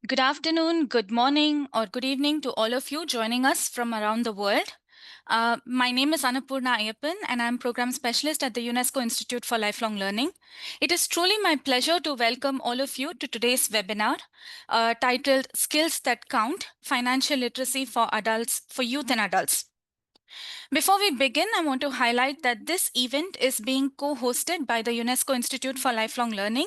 Good afternoon, good morning, or good evening to all of you joining us from around the world. My name is Annapurna Ayyappan, and I'm Program Specialist at the UNESCO Institute for Lifelong Learning. It is truly my pleasure to welcome all of you to today's webinar titled Skills That Count, Financial Literacy for Adults, for Youth and Adults. Before we begin, I want to highlight that this event is being co-hosted by the UNESCO Institute for Lifelong Learning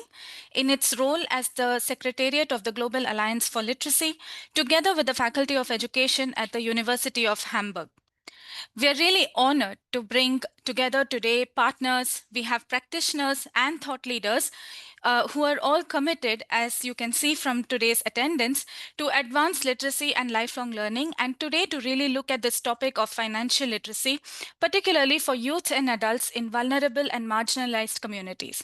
in its role as the Secretariat of the Global Alliance for Literacy, together with the Faculty of Education at the University of Hamburg. We are really honored to bring together today partners, we have practitioners and thought leaders who are all committed, as you can see from today's attendance, to advance literacy and lifelong learning, and today to really look at this topic of financial literacy, particularly for youth and adults in vulnerable and marginalized communities.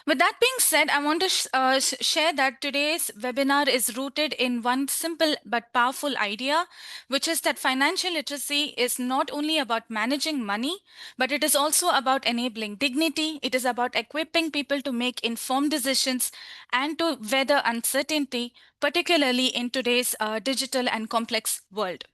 With that being said, I want to share that today's webinar is rooted in one simple but powerful idea, which is that financial literacy is not only about managing money, but it is also about enabling dignity. It is about equipping people to make informed decisions and to weather uncertainty, particularly in today's digital and complex world.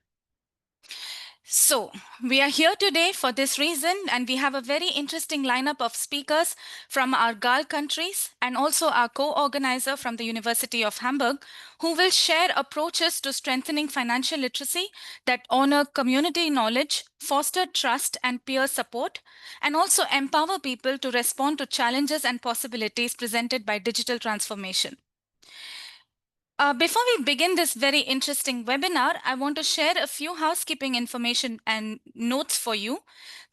So, we are here today for this reason, and we have a very interesting lineup of speakers from our GAL countries and also our co-organizer from the University of Hamburg, who will share approaches to strengthening financial literacy that honor community knowledge, foster trust and peer support, and also empower people to respond to challenges and possibilities presented by digital transformation. Before we begin this very interesting webinar, I want to share a few housekeeping information and notes for you.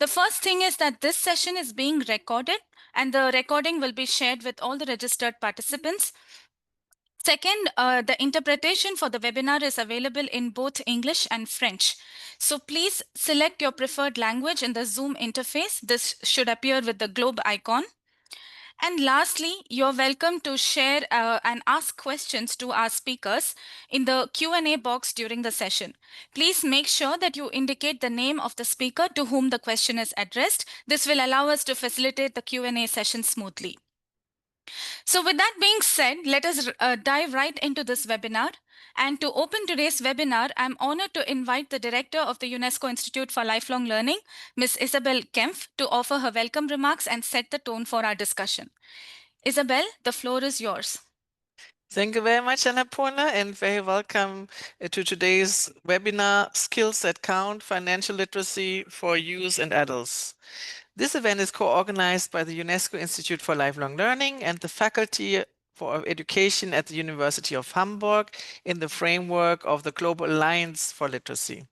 The first thing is that this session is being recorded, and the recording will be shared with all the registered participants. Second, the interpretation for the webinar is available in both English and French. So please select your preferred language in the Zoom interface. This should appear with the globe icon. And lastly, you're welcome to share and ask questions to our speakers in the Q&A box during the session. Please make sure that you indicate the name of the speaker to whom the question is addressed. This will allow us to facilitate the Q&A session smoothly. So with that being said, let us dive right into this webinar. And to open today's webinar, I'm honored to invite the Director of the UNESCO Institute for Lifelong Learning, Ms. Isabell Kempf, to offer her welcome remarks and set the tone for our discussion. Isabell, the floor is yours. Thank you very much, Annapurna, and very welcome to today's webinar, Skills That Count, Financial Literacy for Youth and Adults. This event is co-organized by the UNESCO Institute for Lifelong Learning and the Faculty for Education at the University of Hamburg in the framework of the Global Alliance for Literacy.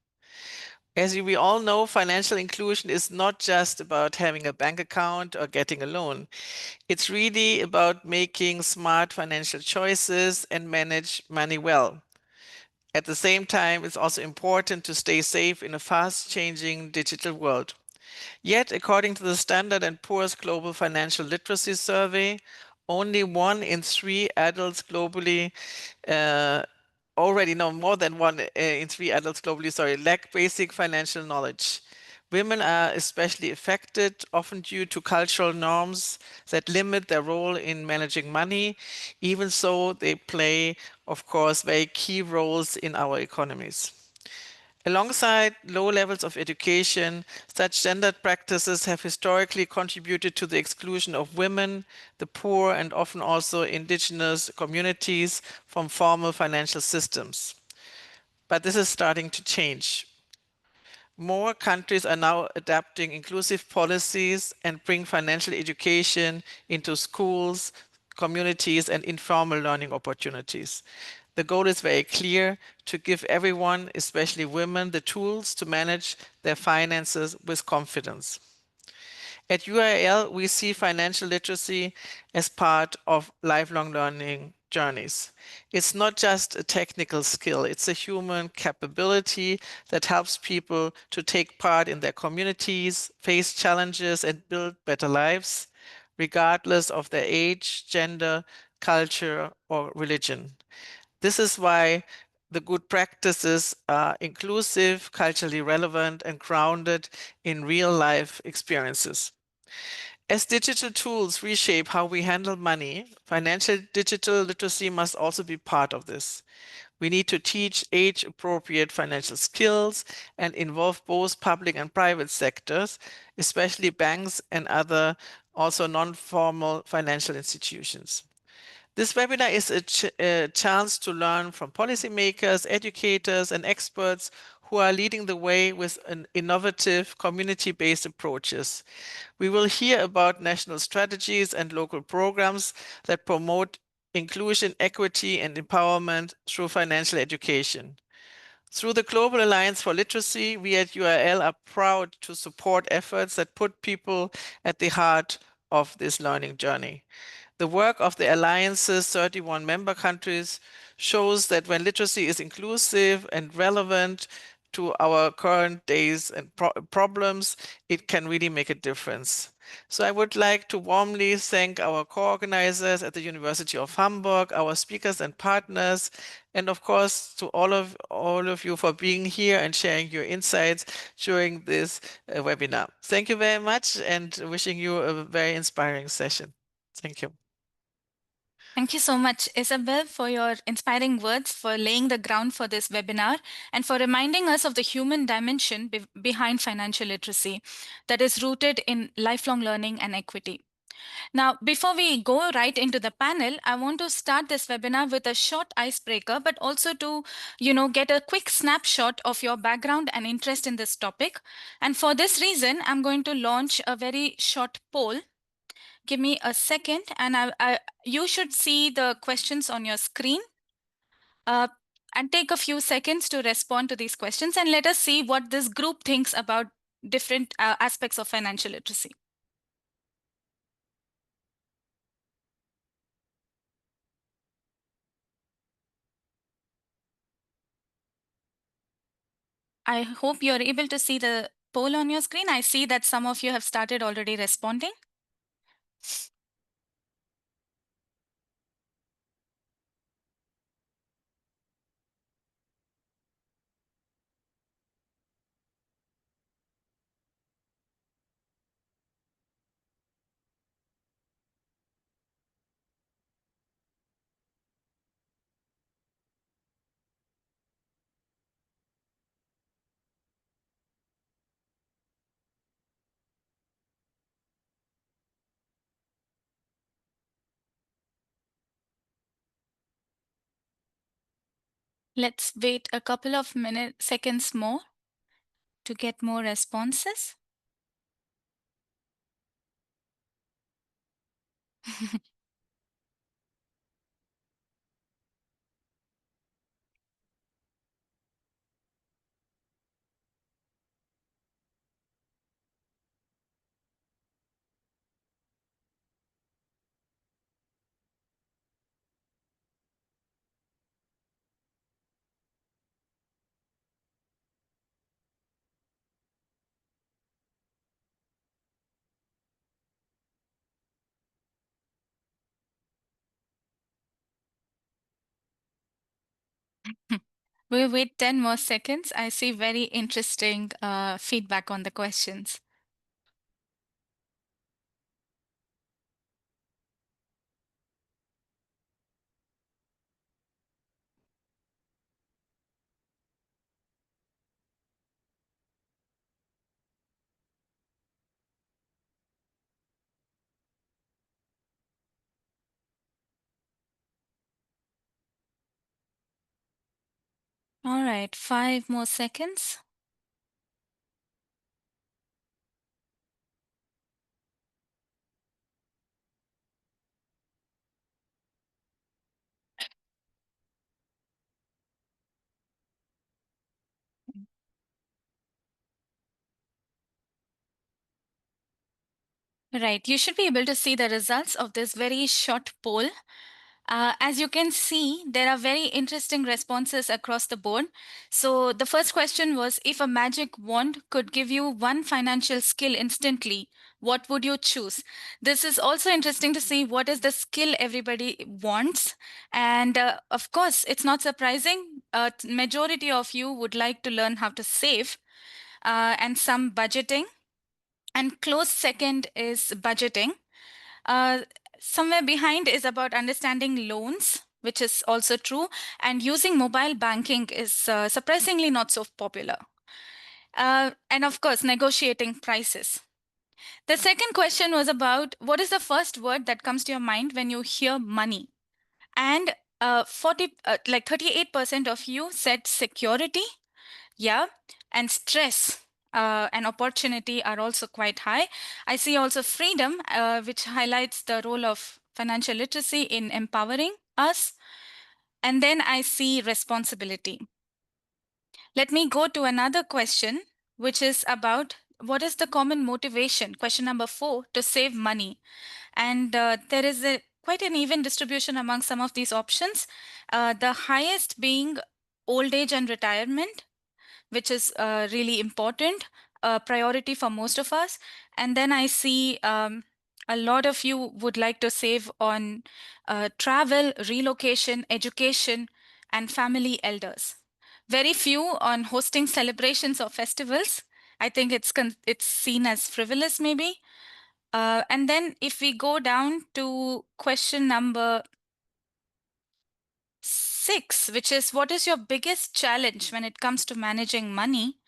As we all know, financial inclusion is not just about having a bank account or getting a loan. It's really about making smart financial choices and manage money well. At the same time, it's also important to stay safe in a fast-changing digital world. Yet, according to the Standard & Poor's Global Financial Literacy Survey, only 1 in 3 adults globally more than 1 in 3 adults globally, lack basic financial knowledge. Women are especially affected, often due to cultural norms that limit their role in managing money, even so they play, of course, very key roles in our economies. Alongside low levels of education, such gendered practices have historically contributed to the exclusion of women, the poor, and often also indigenous communities from formal financial systems. But this is starting to change. More countries are now adapting inclusive policies and bring financial education into schools, communities, and informal learning opportunities. The goal is very clear: to give everyone, especially women, the tools to manage their finances with confidence. At UIL, we see financial literacy as part of lifelong learning journeys. It's not just a technical skill, it's a human capability that helps people to take part in their communities, face challenges, and build better lives, regardless of their age, gender, culture, or religion. This is why the good practices are inclusive, culturally relevant, and grounded in real-life experiences. As digital tools reshape how we handle money, financial digital literacy must also be part of this. We need to teach age-appropriate financial skills and involve both public and private sectors, especially banks and other also non-formal financial institutions. This webinar is a chance to learn from policymakers, educators, and experts who are leading the way with innovative community-based approaches. We will hear about national strategies and local programs that promote inclusion, equity, and empowerment through financial education. Through the Global Alliance for Literacy, we at URL are proud to support efforts that put people at the heart of this learning journey. The work of the Alliance's 31 member countries shows that when literacy is inclusive and relevant to our current days and problems, it can really make a difference. So I would like to warmly thank our co-organizers at the University of Hamburg, our speakers and partners, and of course to all of you for being here and sharing your insights during this webinar. Thank you very much and wishing you a very inspiring session. Thank you. Thank you so much, Isabell, for your inspiring words, for laying the ground for this webinar, and for reminding us of the human dimension behind financial literacy that is rooted in lifelong learning and equity. Now, before we go right into the panel, I want to start this webinar with a short icebreaker, but also to, get a quick snapshot of your background and interest in this topic. And for this reason, I'm going to launch a very short poll. Give me a second, and you should see the questions on your screen. And take a few seconds to respond to these questions, and let us see what this group thinks about different aspects of financial literacy. I hope you're able to see the poll on your screen. I see that some of you have started already responding. Let's wait a couple of seconds more to get more responses. We'll wait 10 more seconds. I see very interesting feedback on the questions. All right, 5 more seconds. Right, you should be able to see the results of this very short poll. As you can see, there are very interesting responses across the board. So the first question was, if a magic wand could give you one financial skill instantly, what would you choose? This is also interesting to see what is the skill everybody wants. And of course, it's not surprising. Majority of you would like to learn how to save and some budgeting. And close second is budgeting. Somewhere behind is about understanding loans, which is also true, and using mobile banking is surprisingly not so popular. And of course, negotiating prices. The second question was about what is the first word that comes to your mind when you hear money? And 38% of you said security. Yeah. And stress and opportunity are also quite high. I see also freedom, which highlights the role of financial literacy in empowering us. And then I see responsibility. Let me go to another question, which is about what is the common motivation, question number 4, to save money. And there is quite an even distribution among some of these options. The highest being old age and retirement, which is really important, a priority for most of us. And then I see a lot of you would like to save on travel, relocation, education, and family elders. Very few on hosting celebrations or festivals. I think it's seen as frivolous, maybe. And then if we go down to question number 6, which is what is your biggest challenge when it comes to managing money?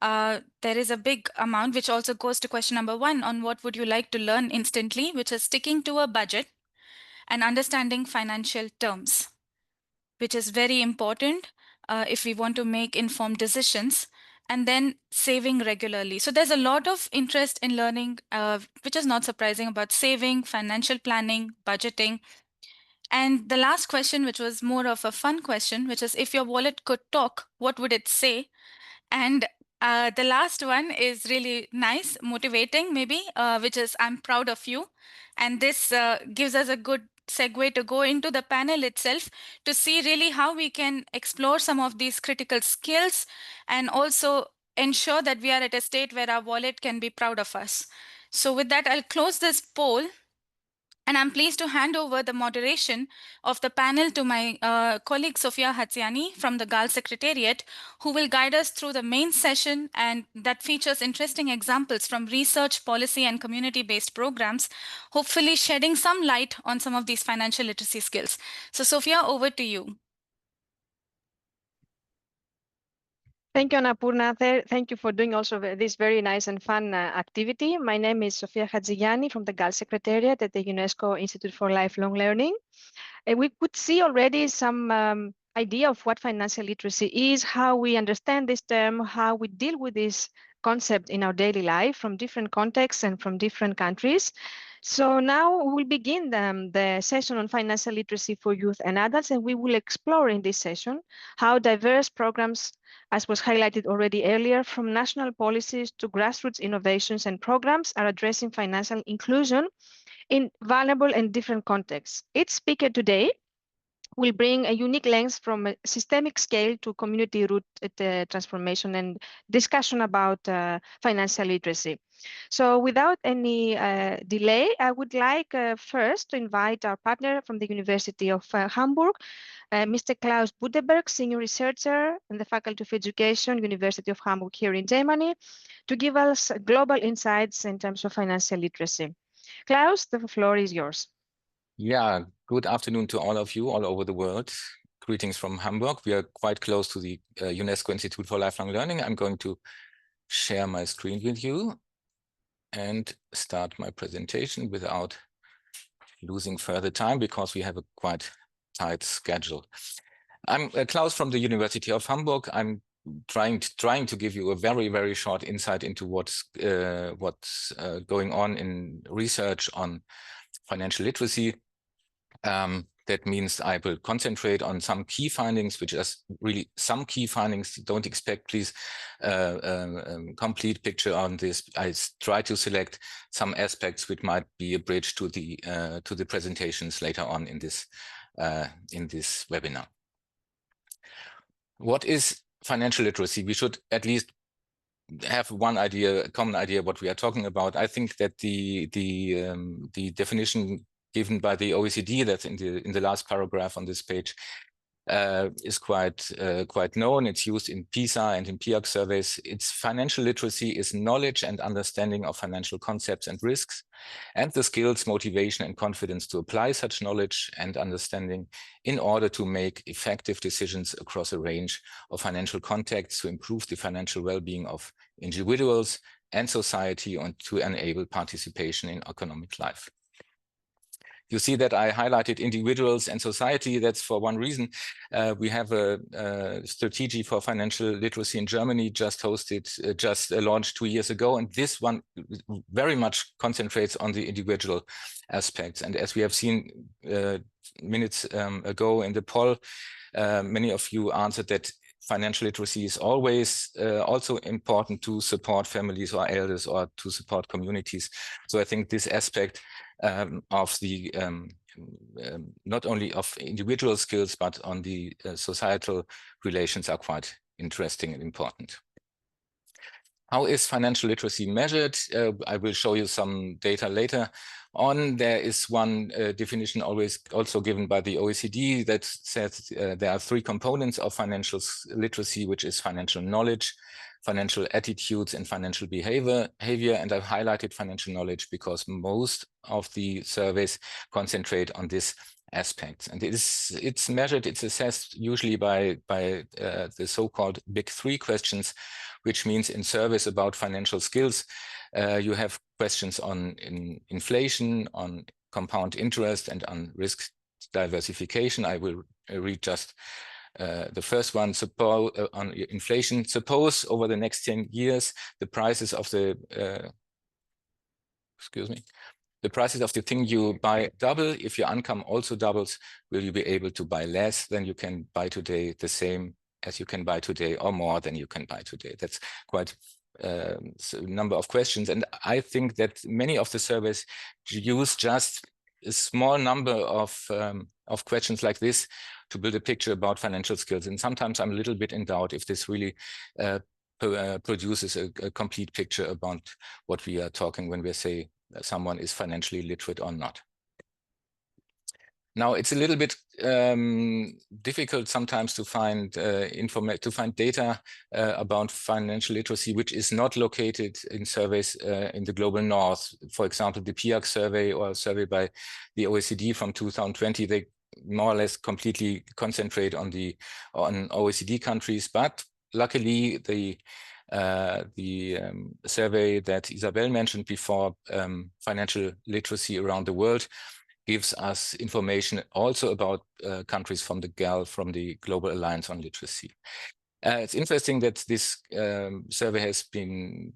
There is a big amount, which also goes to question number 1 on what would you like to learn instantly, which is sticking to a budget and understanding financial terms, which is very important if we want to make informed decisions, and then saving regularly. So there's a lot of interest in learning, which is not surprising, about saving, financial planning, budgeting. And the last question, which was more of a fun question, which is if your wallet could talk, what would it say? And the last one is really nice, motivating maybe, which is I'm proud of you. And this gives us a good segue to go into the panel itself to see really how we can explore some of these critical skills and also ensure that we are at a state where our wallet can be proud of us. So with that, I'll close this poll. And I'm pleased to hand over the moderation of the panel to my colleague Sofia Hatziani from the GAL Secretariat, who will guide us through the main session and that features interesting examples from research, policy, and community-based programs, hopefully shedding some light on some of these financial literacy skills. So Sofia, over to you. Thank you, Annapurna. Thank you for doing also this very nice and fun activity. My name is Sofia Hatziani from the GAL Secretariat at the UNESCO Institute for Lifelong Learning. We could see already some idea of what financial literacy is, how we understand this term, how we deal with this concept in our daily life from different contexts and from different countries. So now we'll begin the session on financial literacy for youth and adults, and we will explore in this session how diverse programs, as was highlighted already earlier, from national policies to grassroots innovations and programs are addressing financial inclusion in vulnerable and different contexts. Each speaker today will bring a unique lens from a systemic scale to community root transformation and discussion about financial literacy. So without any delay, I would like first to invite our partner from the University of Hamburg, Mr. Klaus Buddeberg, Senior Researcher in the Faculty of Education, University of Hamburg here in Germany, to give us global insights in terms of financial literacy. Klaus, the floor is yours. Yeah, good afternoon to all of you all over the world. Greetings from Hamburg. We are quite close to the UNESCO Institute for Lifelong Learning. I'm going to share my screen with you and start my presentation without losing further time because we have a quite tight schedule. I'm Klaus from the University of Hamburg. I'm trying to give you a very, very short insight into what's going on in research on financial literacy. That means I will concentrate on some key findings, which is really some key findings. Don't expect, please, complete picture on this. I try to select some aspects which might be a bridge to the presentations later on in this webinar. What is financial literacy? We should at least have one idea, a common idea what we are talking about. I think that the definition given by the OECD, that's in the last paragraph on this page, is quite known. It's used in PISA and in PIAC surveys. Its financial literacy is knowledge and understanding of financial concepts and risks, and the skills, motivation, and confidence to apply such knowledge and understanding in order to make effective decisions across a range of financial contexts to improve the financial well-being of individuals and society and to enable participation in economic life. You see that I highlighted individuals and society. That's for one reason. We have a strategy for financial literacy in Germany just launched 2 years ago. And this one very much concentrates on the individual aspects. And as we have seen minutes ago in the poll, many of you answered that financial literacy is always also important to support families or elders or to support communities. So I think this aspect of the not only of individual skills, but on the societal relations are quite interesting and important. How is financial literacy measured? I will show you some data later on. There is one definition always also given by the OECD that says there are 3 components of financial literacy, which is financial knowledge, financial attitudes, and financial behavior. And I've highlighted financial knowledge because most of the surveys concentrate on this aspects. And it's measured, it's assessed usually by the so-called big 3 questions, which means in surveys about financial skills, you have questions on inflation, on compound interest, and on risk diversification. I will read just the first one. On inflation. Suppose over the next 10 years, the prices of the the prices of the thing you buy double. If your income also doubles, will you be able to buy less than you can buy today, the same as you can buy today, or more than you can buy today? That's quite a number of questions. And I think that many of the surveys use just a small number of questions like this to build a picture about financial skills. And sometimes I'm a little bit in doubt if this really produces a complete picture about what we are talking when we say someone is financially literate or not. Now, it's a little bit difficult sometimes to find data about financial literacy, which is not located in surveys in the global north. For example, the PIAC survey or a survey by the OECD from 2020, they more or less completely concentrate on OECD countries. But luckily, the survey that Isabell mentioned before, financial literacy around the world, gives us information also about countries from the GAL, from the Global Alliance on Literacy. It's interesting that this survey has been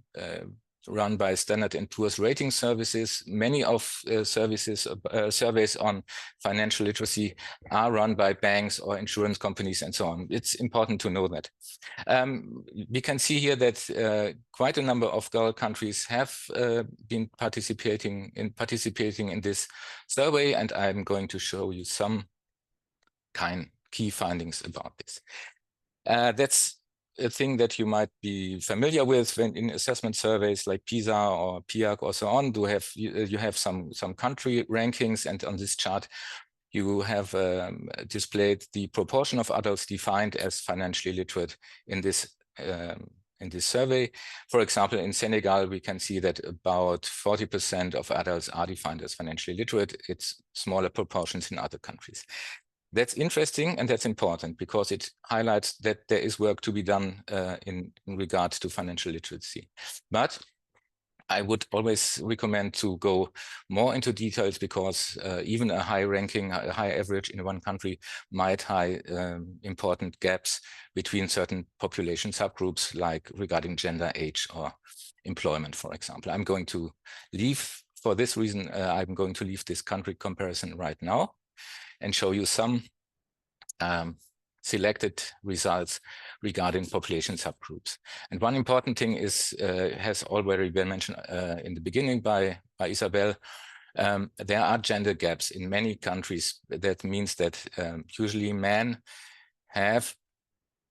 run by Standard & Poor's rating services. Many of surveys on financial literacy are run by banks or insurance companies and so on. It's important to know that. We can see here that quite a number of GAL countries have been participating in this survey, and I'm going to show you some key findings about this. That's a thing that you might be familiar with when in assessment surveys like PISA or PIAC or so on. You have some country rankings, and on this chart you have displayed the proportion of adults defined as financially literate in this survey. For example, in Senegal, we can see that about 40% of adults are defined as financially literate. It's smaller proportions in other countries. That's interesting and that's important because it highlights that there is work to be done in regards to financial literacy. But I would always recommend to go more into details because even a high ranking, a high average in one country might hide important gaps between certain population subgroups, like regarding gender, age, or employment, for example. I'm going to leave, for this reason, I'm going to leave this country comparison right now and show you some selected results regarding population subgroups. And one important thing is, has already been mentioned in the beginning by Isabell, there are gender gaps in many countries. That means that usually men have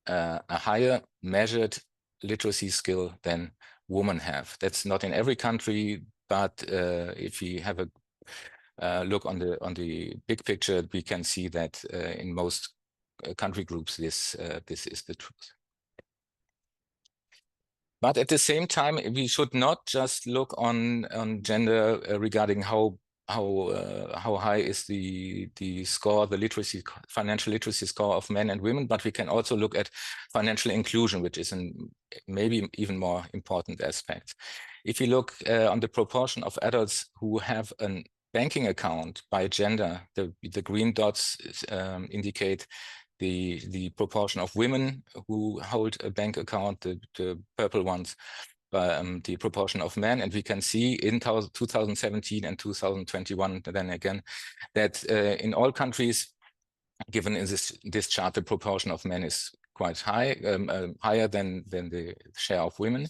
a higher measured literacy skill than women have. That's not in every country, but if we have a look on the big picture, we can see that in most country groups, this is the truth. But at the same time, we should not just look on gender regarding how high is the score, the financial literacy score of men and women, but we can also look at financial inclusion, which is maybe even more important aspect. If you look on the proportion of adults who have a banking account by gender, the green dots indicate the proportion of women who hold a bank account, the purple ones, the proportion of men. And we can see in 2017 and 2021, then again, that in all countries, given in this chart, the proportion of men is quite high, higher than the share of women.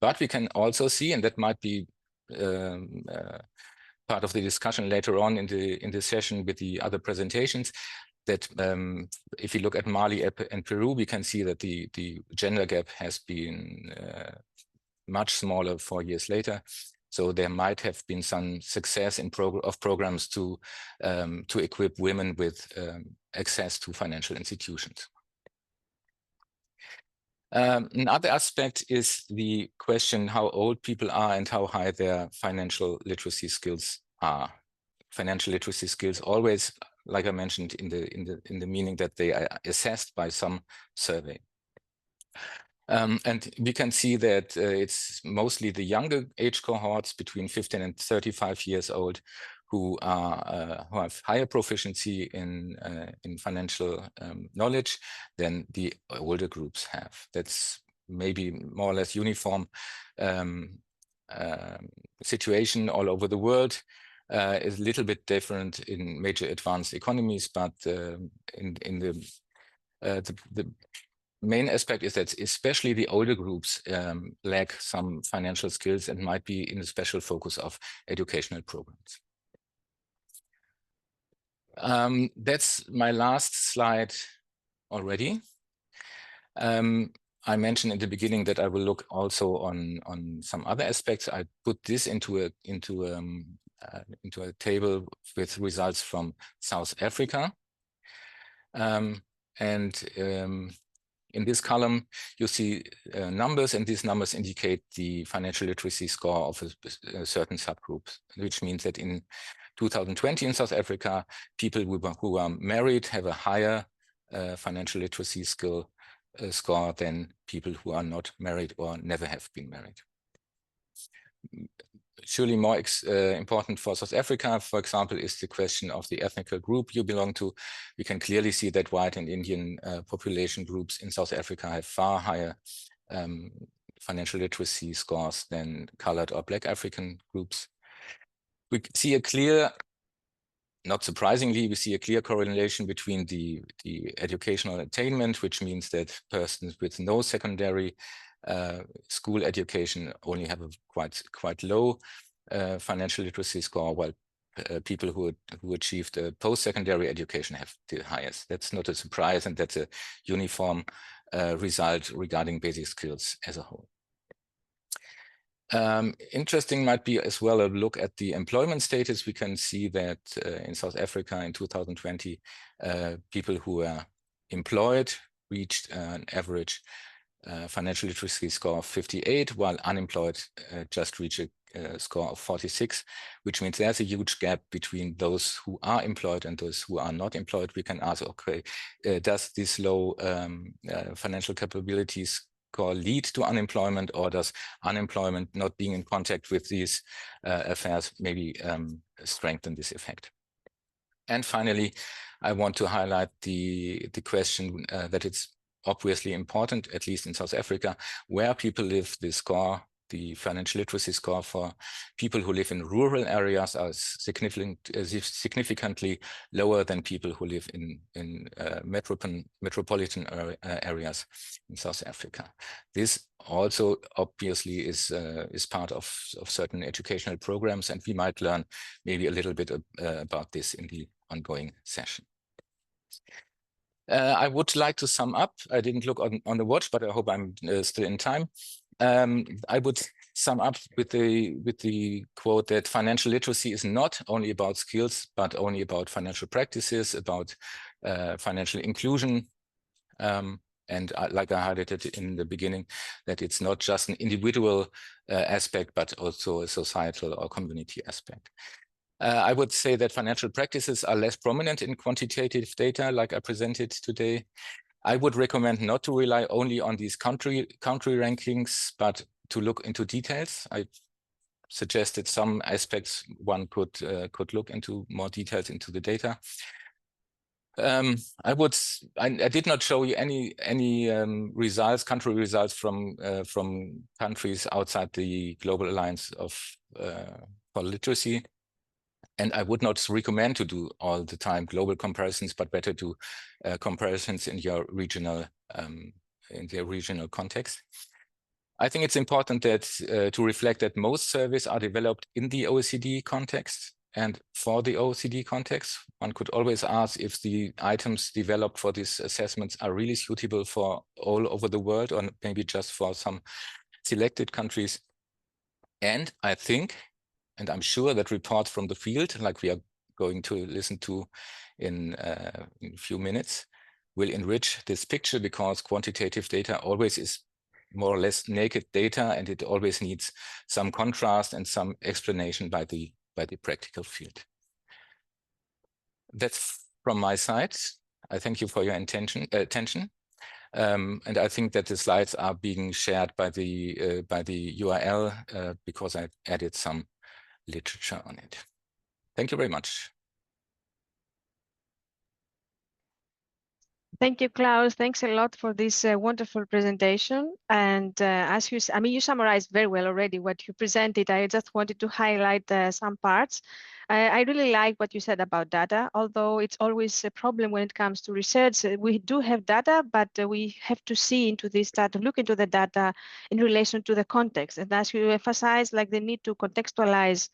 But we can also see, and that might be part of the discussion later on in the session with the other presentations, that if you look at Mali and Peru, we can see that the gender gap has been much smaller 4 years later. So there might have been some success in programs to equip women with access to financial institutions. Another aspect is the question how old people are and how high their financial literacy skills are. Financial literacy skills always, like I mentioned, in the meaning that they are assessed by some survey. And we can see that it's mostly the younger age cohorts between 15 and 35 years old who have higher proficiency in financial knowledge than the older groups have. That's maybe more or less uniform situation all over the world. Is a little bit different in major advanced economies, but in the main aspect is that especially the older groups lack some financial skills and might be in a special focus of educational programs. That's my last slide already. I mentioned in the beginning that I will look also on some other aspects. I put this into a table with results from South Africa. In this column, you see numbers, and these numbers indicate the financial literacy score of a certain subgroup, which means that in 2020 in South Africa, people who are married have a higher financial literacy score than people who are not married or never have been married. Surely more important for South Africa, for example, is the question of the ethnic group you belong to. We can clearly see that white and Indian population groups in South Africa have far higher financial literacy scores than colored or Black African groups. We see a clear, not surprisingly, we see a clear correlation between the educational attainment, which means that persons with no secondary school education only have a quite low financial literacy score, while people who achieved a post-secondary education have the highest. That's not a surprise, and that's a uniform result regarding basic skills as a whole. Interesting might be as well a look at the employment status. We can see that in South Africa in 2020, people who are employed reached an average financial literacy score of 58, while unemployed just reach a score of 46, which means there's a huge gap between those who are employed and those who are not employed. We can ask, okay, does this low financial capabilities score lead to unemployment, or does unemployment not being in contact with these affairs maybe strengthen this effect? And finally, I want to highlight the question that it's obviously important, at least in South Africa, where people live, the financial literacy score for people who live in rural areas are significantly lower than people who live in metropolitan areas in South Africa. This also obviously is part of certain educational programs, and we might learn maybe a little bit about this in the ongoing session. I would like to sum up. I didn't look on the watch, but I hope I'm still in time. I would sum up with the quote that financial literacy is not only about skills, but only about financial practices, about financial inclusion. And like I highlighted in the beginning, that it's not just an individual aspect, but also a societal or community aspect. I would say that financial practices are less prominent in quantitative data, like I presented today. I would recommend not to rely only on these country rankings, but to look into details. I suggested some aspects one could look into more details into the data. I did not show you any results, country results from countries outside the Global Alliance for Literacy. And I would not recommend to do all the time global comparisons, but better do comparisons in your regional context. I think it's important that to reflect that most surveys are developed in the OECD context and for the OECD context. One could always ask if the items developed for these assessments are really suitable for all over the world, or maybe just for some selected countries. And I think, and I'm sure that reports from the field, like we are going to listen to in a few minutes, will enrich this picture, because quantitative data always is more or less naked data, and it always needs some contrast and some explanation by the practical field. That's from my side. I thank you for your attention. And I think that the slides are being shared by the URL because I added some literature on it. Thank you very much. Thank you, Klaus. Thanks a lot for this wonderful presentation. And as you, you summarized very well already what you presented. I just wanted to highlight some parts. I really like what you said about data, although it's always a problem when it comes to research. We do have data, but we have to see into this data, look into the data in relation to the context. And as you emphasize, like the need to contextualize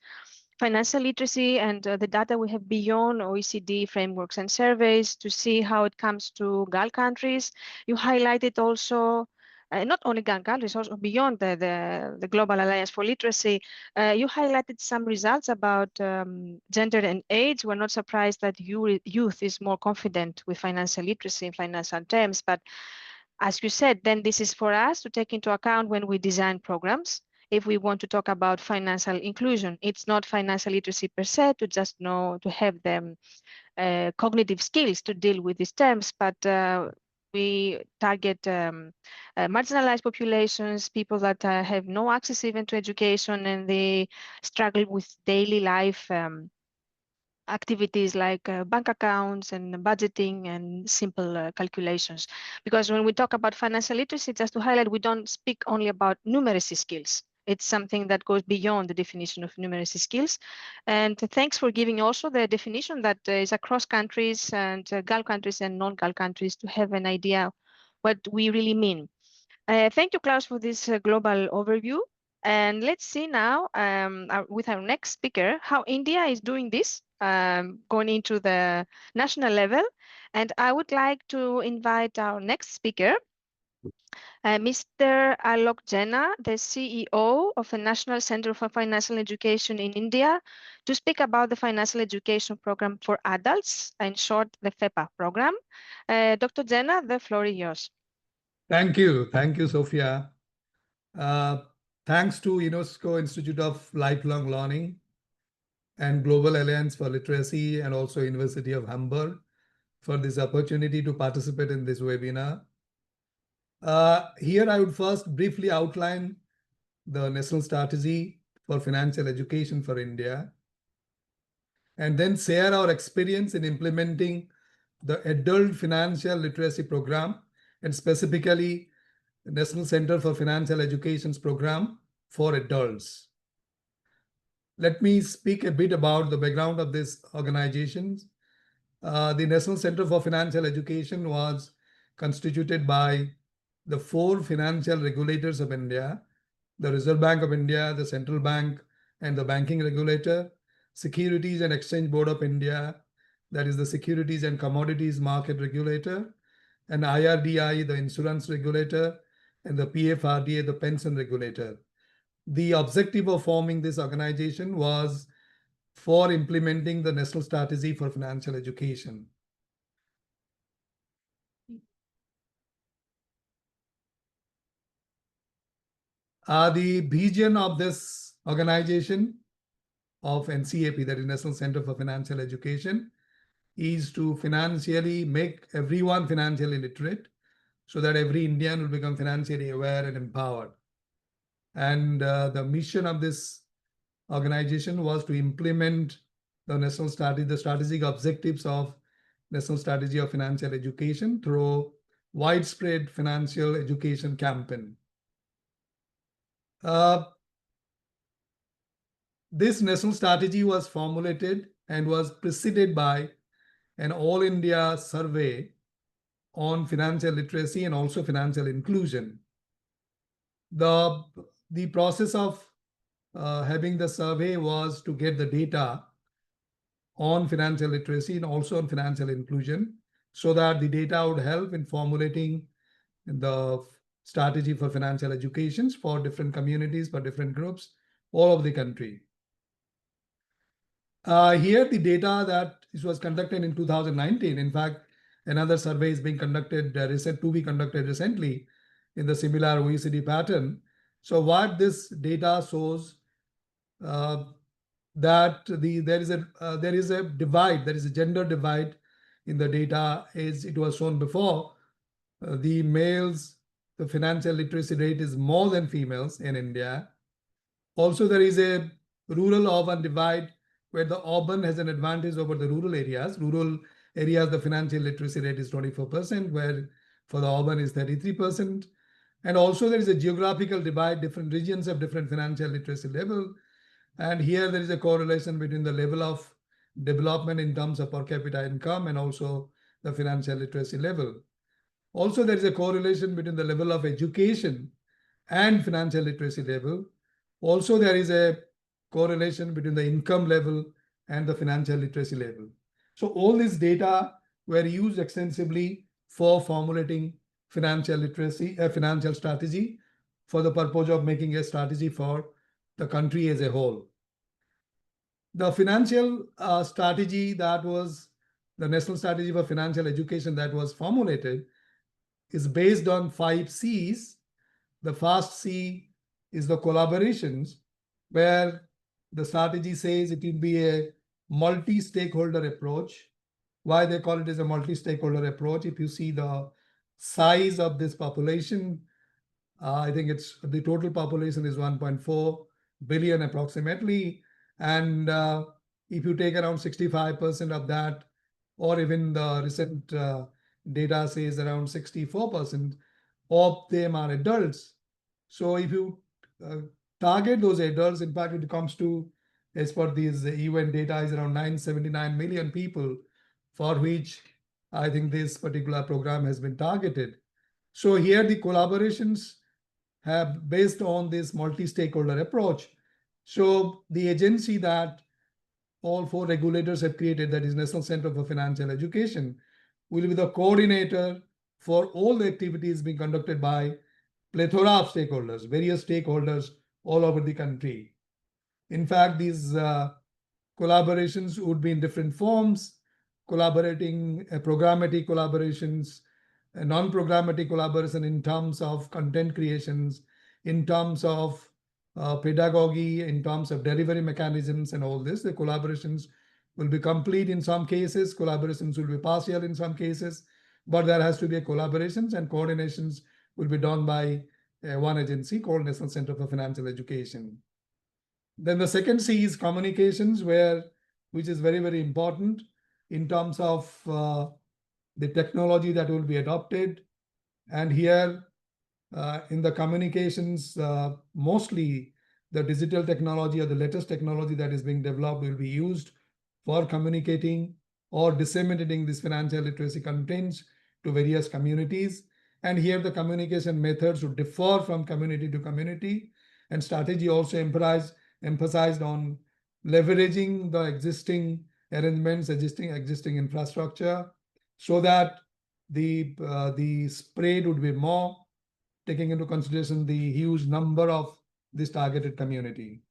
financial literacy and the data we have beyond OECD frameworks and surveys to see how it comes to GAL countries. You highlighted also not only GAL countries, also beyond the Global Alliance for Literacy. You highlighted some results about gender and age. We're not surprised that youth is more confident with financial literacy in financial terms, but as you said, then this is for us to take into account when we design programs. If we want to talk about financial inclusion, it's not financial literacy per se to just know, to have them cognitive skills to deal with these terms, but we target marginalized populations, people that have no access even to education, and they struggle with daily life activities like bank accounts and budgeting and simple calculations. Because when we talk about financial literacy, just to highlight, we don't speak only about numeracy skills. It's something that goes beyond the definition of numeracy skills. And thanks for giving also the definition that is across countries and GAL countries and non-GAL countries to have an idea what we really mean. Thank you, Klaus, for this global overview. And let's see now with our next speaker, how India is doing this, going into the national level. And I would like to invite our next speaker, Mr. Alok Jena, the CEO of the National Center for Financial Education in India, to speak about the financial education program for adults, in short, the FEPA program. Dr. Jena, the floor is yours. Thank you, Sophia. Thanks to UNESCO Institute of Lifelong Learning and Global Alliance for Literacy, and also University of Hamburg for this opportunity to participate in this webinar. Here I would first briefly outline the National Strategy for Financial Education for India, and then share our experience in implementing the Adult Financial Literacy Program, and specifically the National Center for Financial Education's program for adults. Let me speak a bit about the background of this organization. The National Center for Financial Education was constituted by the 4 financial regulators of India: the Reserve Bank of India, the Central Bank, and the Banking Regulator, Securities and Exchange Board of India, that is the Securities and Commodities Market Regulator, and IRDI, the Insurance Regulator, and the PFRDA, the Pension Regulator. The objective of forming this organization was for implementing the National Strategy for Financial Education. The vision of this organization of NCAP, that is National Center for Financial Education, is to financially make everyone financially literate so that every Indian will become financially aware and empowered. And the mission of this organization was to implement the national strategy, the strategic objectives of National Strategy of Financial Education through widespread financial education campaign. This national strategy was formulated and was preceded by an all India survey on financial literacy and also financial inclusion. The process of having the survey was to get the data on financial literacy and also on financial inclusion, so that the data would help in formulating the strategy for financial educations for different communities, for different groups all over the country. Here the data that was conducted in 2019, in fact, another survey is being conducted, to be conducted recently in the similar OECD pattern. So what this data shows, that there is a divide, there is a gender divide in the data, as it was shown before. The males, the financial literacy rate is more than females in India. Also, there is a rural-urban divide, where the urban has an advantage over the rural areas. Rural areas, the financial literacy rate is 24%, where for the urban is 33%. And also there is a geographical divide. Different regions have different financial literacy level. And here there is a correlation between the level of development in terms of per capita income and also the financial literacy level. Also, there is a correlation between the level of education and financial literacy level. Also, there is a correlation between the income level and the financial literacy level. So all this data were used extensively for formulating financial literacy, a financial strategy, for the purpose of making a strategy for the country as a whole. The financial strategy, that was the National Strategy for Financial Education, that was formulated, is based on 5 C's. The first C is the collaborations, where the strategy says it will be a multi-stakeholder approach. Why they call it as a multi-stakeholder approach? If you see the size of this population, I think it's the total population is 1.4 billion approximately. And if you take around 65% of that, or even the recent data says around 64% of them are adults. So if you target those adults, in fact, it comes to, as per these UN data, is around 979 million people for which I think this particular program has been targeted. So here the collaborations have based on this multi-stakeholder approach. So the agency that all 4 regulators have created, that is National Center for Financial Education, will be the coordinator for all the activities being conducted by plethora of stakeholders, various stakeholders all over the country. In fact, these collaborations would be in different forms, collaborating, programmatic collaborations, non-programmatic collaboration in terms of content creations, in terms of pedagogy, in terms of delivery mechanisms and all this. The collaborations will be complete in some cases, collaborations will be partial in some cases, but there has to be a collaborations, and coordinations will be done by one agency called National Center for Financial Education. Then the second C is communications, which is very, very important in terms of the technology that will be adopted. And here in the communications, mostly the digital technology or the latest technology that is being developed will be used for communicating or disseminating these financial literacy contents to various communities. And here the communication methods would differ from community to community. And strategy also emphasized on leveraging the existing arrangements, existing infrastructure, so that the spread would be more, taking into consideration the huge number of this targeted community.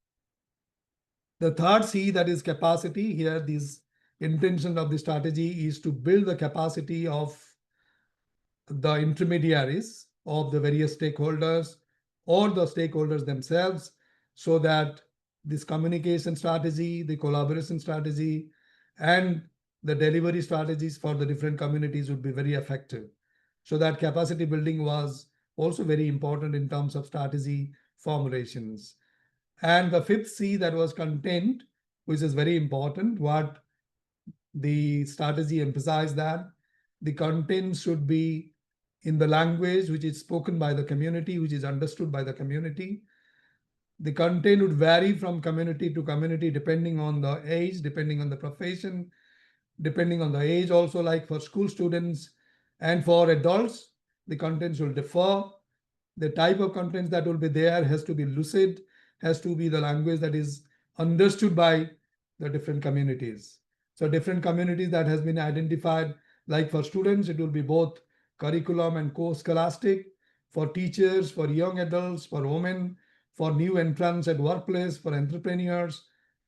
The third C, that is capacity. Here, this intention of the strategy is to build the capacity of the intermediaries, of the various stakeholders, or the stakeholders themselves, so that this communication strategy, the collaboration strategy, and the delivery strategies for the different communities would be very effective. So that capacity building was also very important in terms of strategy formulations. And the fifth C, that was content, which is very important. What the strategy emphasized, that the content should be in the language which is spoken by the community, which is understood by the community. The content would vary from community to community depending on the age, depending on the profession, depending on the age also. Like for school students and for adults, the contents will differ. The type of contents that will be there has to be lucid, has to be the language that is understood by the different communities. So different communities that has been identified, like for students, it will be both curriculum and co-scholastic. For teachers, for young adults, for women, for new entrants at workplace, for entrepreneurs,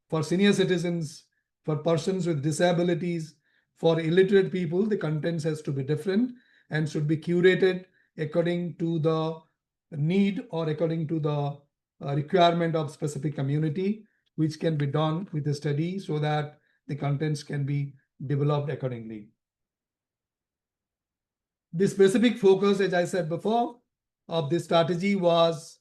for senior citizens, for persons with disabilities, for illiterate people, the contents has to be different and should be curated according to the need or according to the requirement of specific community, which can be done with a study so that the contents can be developed accordingly. The specific focus, as I said before, of this strategy was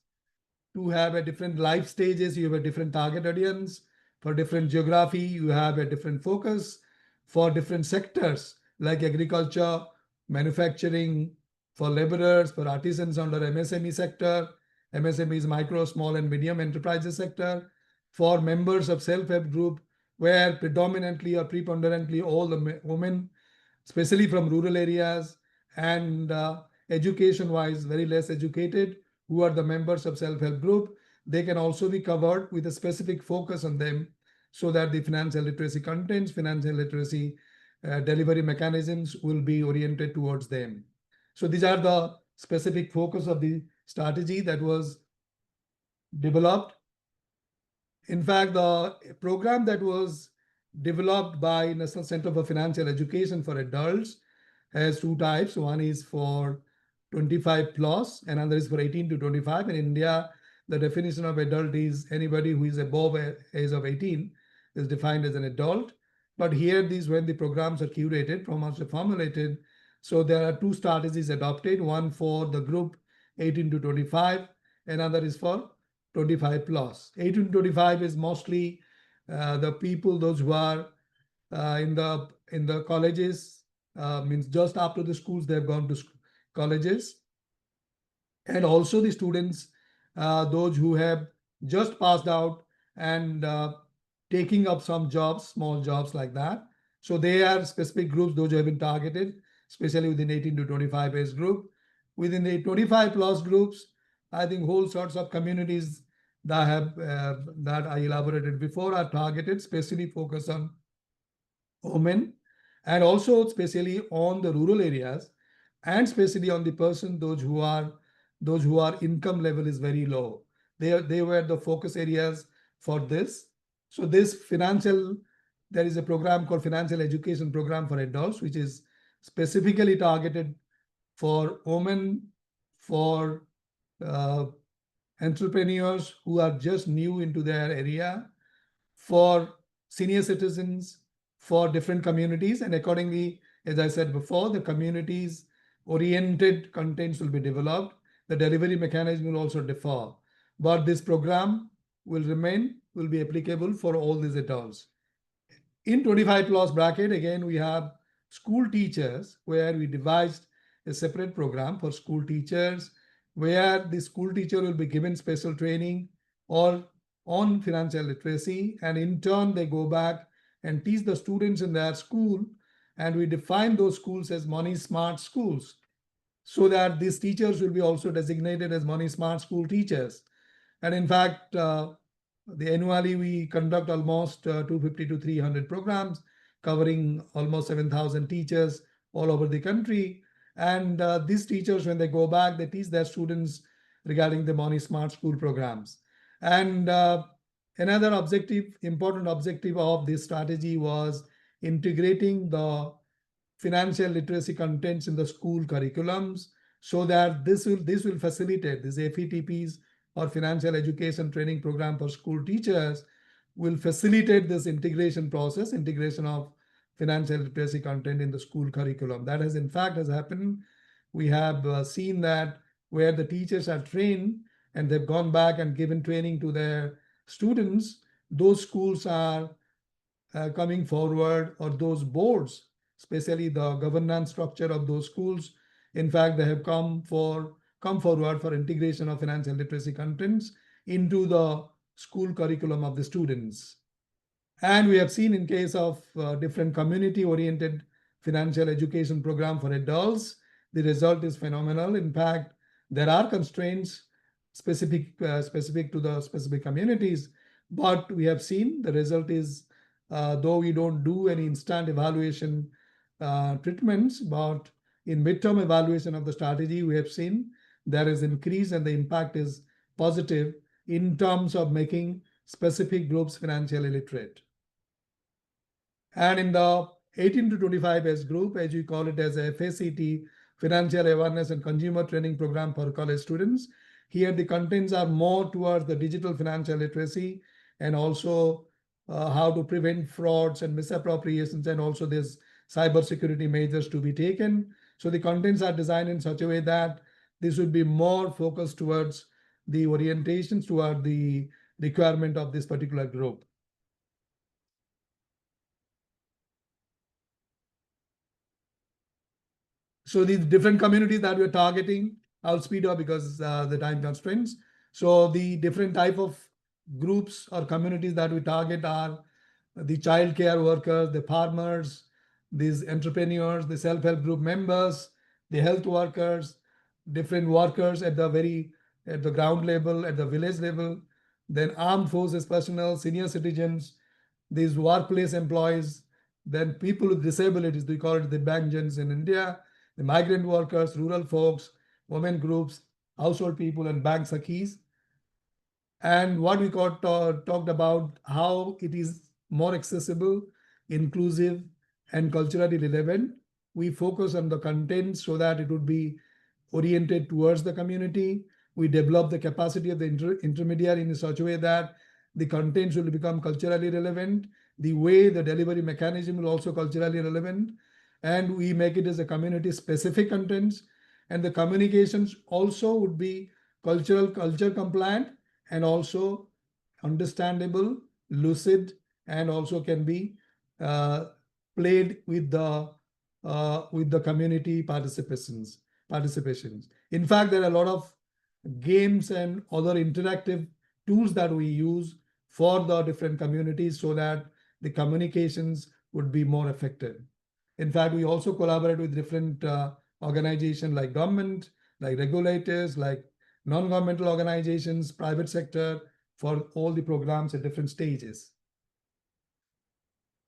to have a different life stages. You have a different target audience. For different geography, you have a different focus. For different sectors like agriculture, manufacturing, for laborers, for artisans under MSME sector, MSME is micro, small and medium enterprises sector, for members of self-help group, where predominantly or preponderantly all the women, especially from rural areas, and education-wise very less educated, who are the members of self-help group, they can also be covered with a specific focus on them, so that the financial literacy contents, financial literacy delivery mechanisms will be oriented towards them. So these are the specific focus of the strategy that was developed. In fact, the program that was developed by National Center for Financial Education for Adults has two types. One is for 25 plus, and another is for 18 to 25. In India, the definition of adult is anybody who is above age of 18 is defined as an adult. But here, these, when the programs are curated, programs are formulated, so there are two strategies adopted, one for the group 18 to 25, another is for 25 plus. 18 to 25 is mostly the people, those who are in the colleges, means just after the schools, they've gone to colleges. And also the students, those who have just passed out and taking up some jobs, small jobs like that. So they are specific groups, those who have been targeted, especially within 18 to 25 age group. Within the 25 plus groups, I think whole sorts of communities that have that I elaborated before are targeted, especially focused on women, and also especially on the rural areas, and especially on the person, those who are income level is very low. They were the focus areas for this. So this financial, there is a program called Financial Education Program for Adults, which is specifically targeted for women, for entrepreneurs who are just new into their area, for senior citizens, for different communities. And accordingly, as I said before, the communities oriented contents will be developed. The delivery mechanism will also differ. But this program will be applicable for all these adults. In 25 plus bracket, again, we have school teachers, where we devised a separate program for school teachers, where the school teacher will be given special training or on financial literacy, and in turn they go back and teach the students in their school, and we define those schools as money smart schools, so that these teachers will be also designated as money smart school teachers. And in fact, annually we conduct almost 250 to 300 programs covering almost 7,000 teachers all over the country. And these teachers, when they go back, they teach their students regarding the Money Smart School programs. And another important objective of this strategy was integrating the financial literacy contents in the school curriculums, so that this will facilitate, these FETPs or financial education training program for school teachers will facilitate this integration process, integration of financial literacy content in the school curriculum. That has in fact has happened. We have seen that where the teachers are trained and they've gone back and given training to their students, those schools are coming forward, or those boards, especially the governance structure of those schools, in fact, they have come forward for integration of financial literacy contents into the school curriculum of the students. And we have seen in case of different community-oriented financial education program for adults, the result is phenomenal. In fact, there are constraints specific to the specific communities, but we have seen the result is, though we don't do any instant evaluation treatments, but in midterm evaluation of the strategy, we have seen there is increase and the impact is positive in terms of making specific groups financially literate. And in the 18 to 25 age group, as we call it as a FACT, Financial Awareness and Consumer Training Program for college students, here the contents are more towards the digital financial literacy and also how to prevent frauds and misappropriations, and also there's cybersecurity measures to be taken. So the contents are designed in such a way that this would be more focused towards the orientations toward the requirement of this particular group. So these different communities that we're targeting, I'll speed up because the time constraints. So the different type of groups or communities that we target are the child care workers, the farmers, these entrepreneurs, the self-help group members, the health workers, different workers at the ground level, at the village level, then armed forces personnel, senior citizens, these workplace employees, then people with disabilities, we call it the Bangjans in India, the migrant workers, rural folks, women groups, household people, and bank sakis. And what we talked about, how it is more accessible, inclusive, and culturally relevant. We focus on the content so that it would be oriented towards the community. We develop the capacity of the intermediary in such a way that the contents will become culturally relevant. The way the delivery mechanism will also culturally relevant. And we make it as a community-specific contents. And the communications also would be culture compliant and also understandable, lucid, and also can be played with the community participations. In fact, there are a lot of games and other interactive tools that we use for the different communities so that the communications would be more effective. In fact, we also collaborate with different organizations like government, like regulators, like non-governmental organizations, private sector, for all the programs at different stages.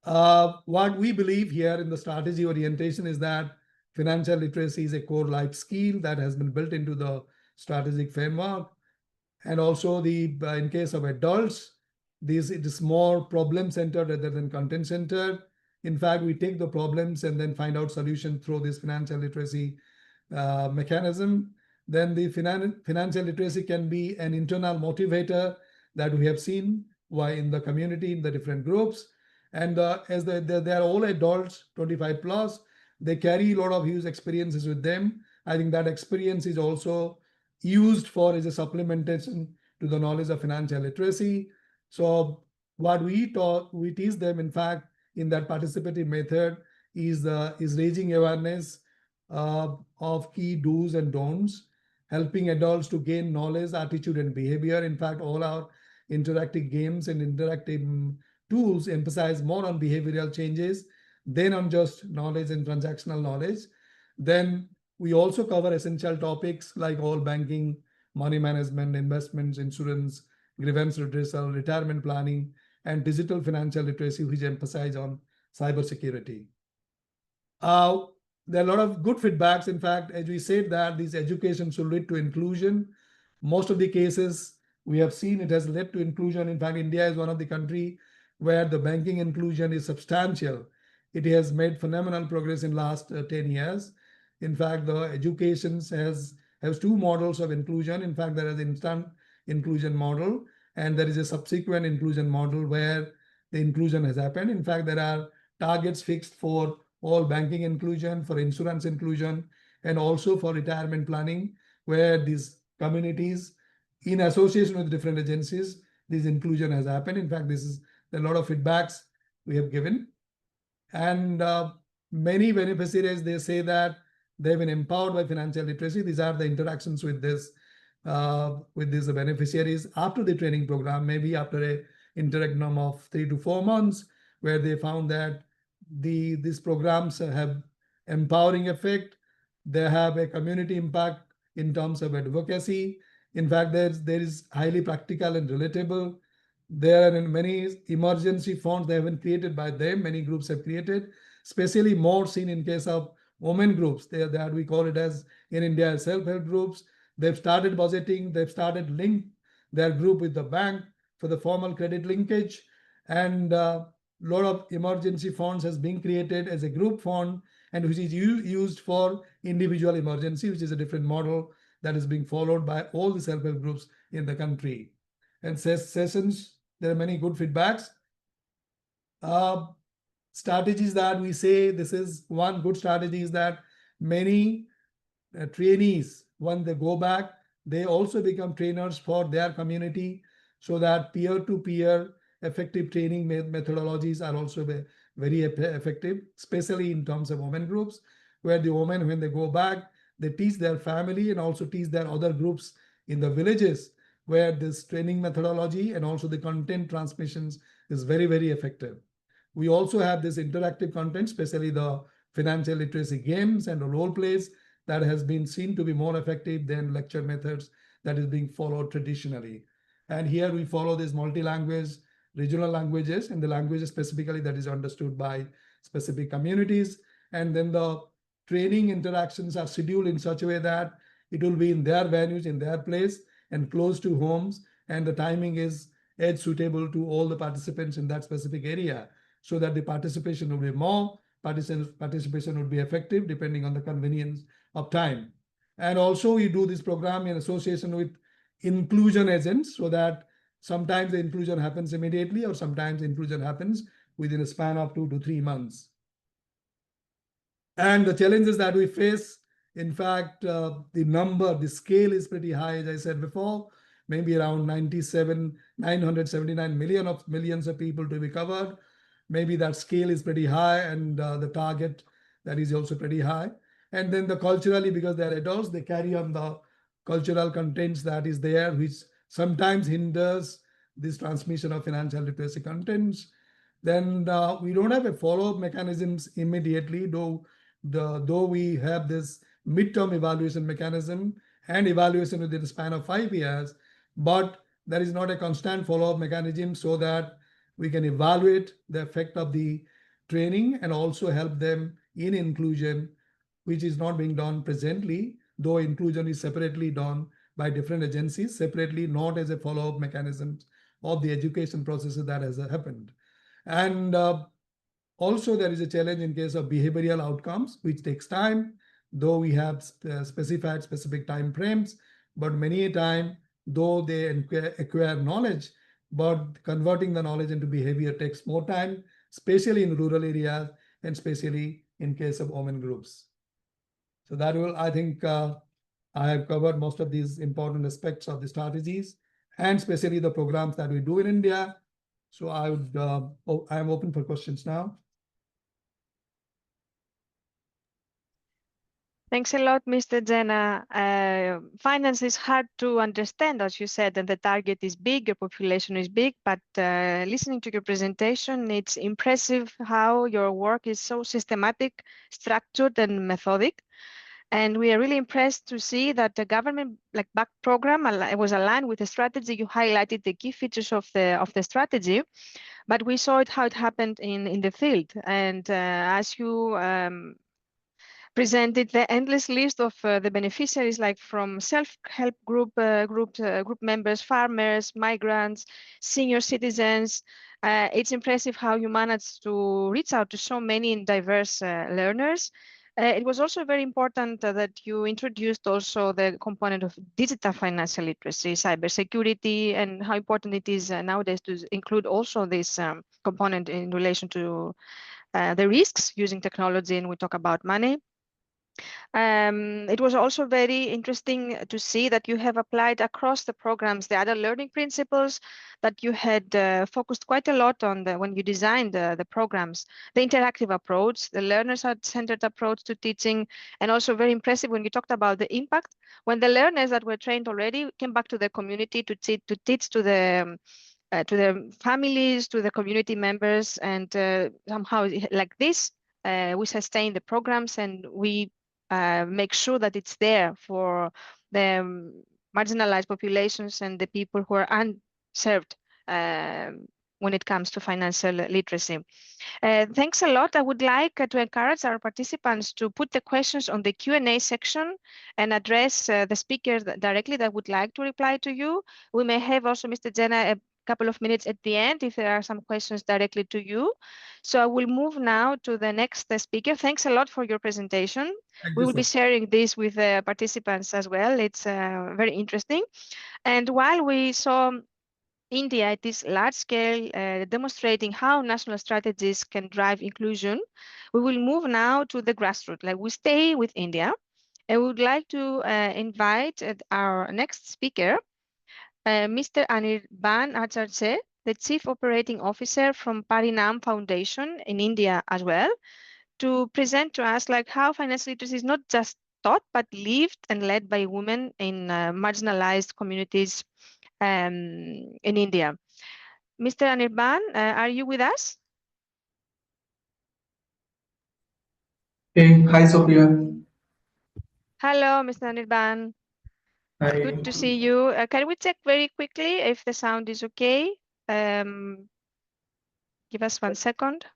What we believe here in the strategy orientation is that financial literacy is a core life skill that has been built into the strategic framework. And also in case of adults, it is more problem-centered rather than content-centered. In fact, we take the problems and then find out solutions through this financial literacy mechanism. Then the financial literacy can be an internal motivator that we have seen why in the community, in the different groups. And as they are all adults, 25 plus, they carry a lot of huge experiences with them. I think that experience is also used as a supplementation to the knowledge of financial literacy. So what we teach them, in fact, in that participative method is raising awareness of key do's and don'ts, helping adults to gain knowledge, attitude, and behavior. In fact, all our interactive games and interactive tools emphasize more on behavioral changes than on just knowledge and transactional knowledge. Then we also cover essential topics like all banking, money management, investments, insurance, grievance redressal, retirement planning, and digital financial literacy, which emphasize on cybersecurity. There are a lot of good feedbacks. In fact, as we said that this education should lead to inclusion. Most of the cases we have seen it has led to inclusion. In fact, India is one of the countries where the banking inclusion is substantial. It has made phenomenal progress in last 10 years. In fact, the education has two models of inclusion. In fact, there is inclusion model. And there is a subsequent inclusion model where the inclusion has happened. In fact, there are targets fixed for all banking inclusion, for insurance inclusion, and also for retirement planning, where these communities, in association with different agencies, this inclusion has happened. In fact, this is a lot of feedbacks we have given. And many beneficiaries, they say that they've been empowered by financial literacy. These are the interactions with these beneficiaries after the training program, maybe after a interregnum of 3 to 4 months, where they found that these programs have empowering effect. They have a community impact in terms of advocacy. In fact, there is highly practical and relatable. There are many emergency funds that have been created by them. Many groups have created, especially more seen in case of women groups. That we call it as in India self-help groups. They've started budgeting. They've started link their group with the bank for the formal credit linkage, and a lot of emergency funds has been created as a group fund, and which is used for individual emergency, which is a different model that is being followed by all the self-help groups in the country. And sessions, there are many good feedbacks. Strategies that we say, this is one good strategy, is that many trainees, when they go back, they also become trainers for their community, so that peer-to-peer effective training methodologies are also very effective, especially in terms of women groups, where the women, when they go back, they teach their family and also teach their other groups in the villages, where this training methodology and also the content transmissions is very, very effective. We also have this interactive content, especially the financial literacy games and the role plays, that has been seen to be more effective than lecture methods that is being followed traditionally. And here we follow this multi-language, regional languages, and the languages specifically that is understood by specific communities. And then the training interactions are scheduled in such a way that it will be in their venues, in their place, and close to homes. And the timing is age suitable to all the participants in that specific area, so that the participation will be more, participation would be effective depending on the convenience of time. And also we do this program in association with inclusion agents, so that sometimes the inclusion happens immediately, or sometimes inclusion happens within a span of 2 to 3 months. And the challenges that we face, in fact, the scale is pretty high, as I said before, maybe around 979 millions of people to be covered. Maybe that scale is pretty high, and the target that is also pretty high. And then the culturally, because they're adults, they carry on the cultural contents that is there, which sometimes hinders this transmission of financial literacy contents. Then we don't have a follow-up mechanisms immediately, though we have this midterm evaluation mechanism and evaluation within the span of 5 years, but there is not a constant follow-up mechanism, so that we can evaluate the effect of the training and also help them in inclusion, which is not being done presently, though inclusion is separately done by different agencies, separately, not as a follow-up mechanism of the education processes that has happened. And also there is a challenge in case of behavioral outcomes, which takes time, though we have specified specific time frames, but many a time, though they acquire knowledge, but converting the knowledge into behavior takes more time, especially in rural areas and especially in case of women groups. So that will, I think, I have covered most of these important aspects of the strategies, and especially the programs that we do in India. So I am open for questions now. Thanks a lot, Mr. Jena. Finance is hard to understand, as you said, and the target is big, your population is big, but listening to your presentation, it's impressive how your work is so systematic, structured, and methodic. And we are really impressed to see that the government-backed program was aligned with the strategy. You highlighted the key features of the strategy, but we saw how it happened in the field. And as you presented the endless list of the beneficiaries, like from self-help group members, farmers, migrants, senior citizens. It's impressive how you managed to reach out to so many diverse learners. It was also very important that you introduced also the component of digital financial literacy, cybersecurity, and how important it is nowadays to include also this component in relation to the risks using technology, and we talk about money. It was also very interesting to see that you have applied across the programs the other learning principles that you had focused quite a lot on when you designed the programs, the interactive approach, the learner-centered approach to teaching, and also very impressive when you talked about the impact when the learners that were trained already came back to the community to teach to the families, to the community members, and somehow like this, we sustain the programs and we make sure that it's there for the marginalized populations and the people who are unserved when it comes to financial literacy. Thanks a lot. I would like to encourage our participants to put the questions on the Q&A section and address the speakers directly that would like to reply to you. We may have also, Mr. Jena, a couple of minutes at the end if there are some questions directly to you. So I will move now to the next speaker. Thanks a lot for your presentation. We will be sharing this with the participants as well. It's very interesting. And while we saw India at this large scale, demonstrating how national strategies can drive inclusion, we will move now to the grassroots. Like we stay with India, and we would like to invite our next speaker, Mr. Anirban Acharche, the Chief Operating Officer from Parinam Foundation in India as well, to present to us like how financial literacy is not just taught, but lived and led by women in marginalized communities in India. Mr. Anirban, are you with us? Hey, hi Sophia. Hello, Mr. Anirban. Hi. Good to see you. Can we check very quickly if the sound is okay? Give us 1 second.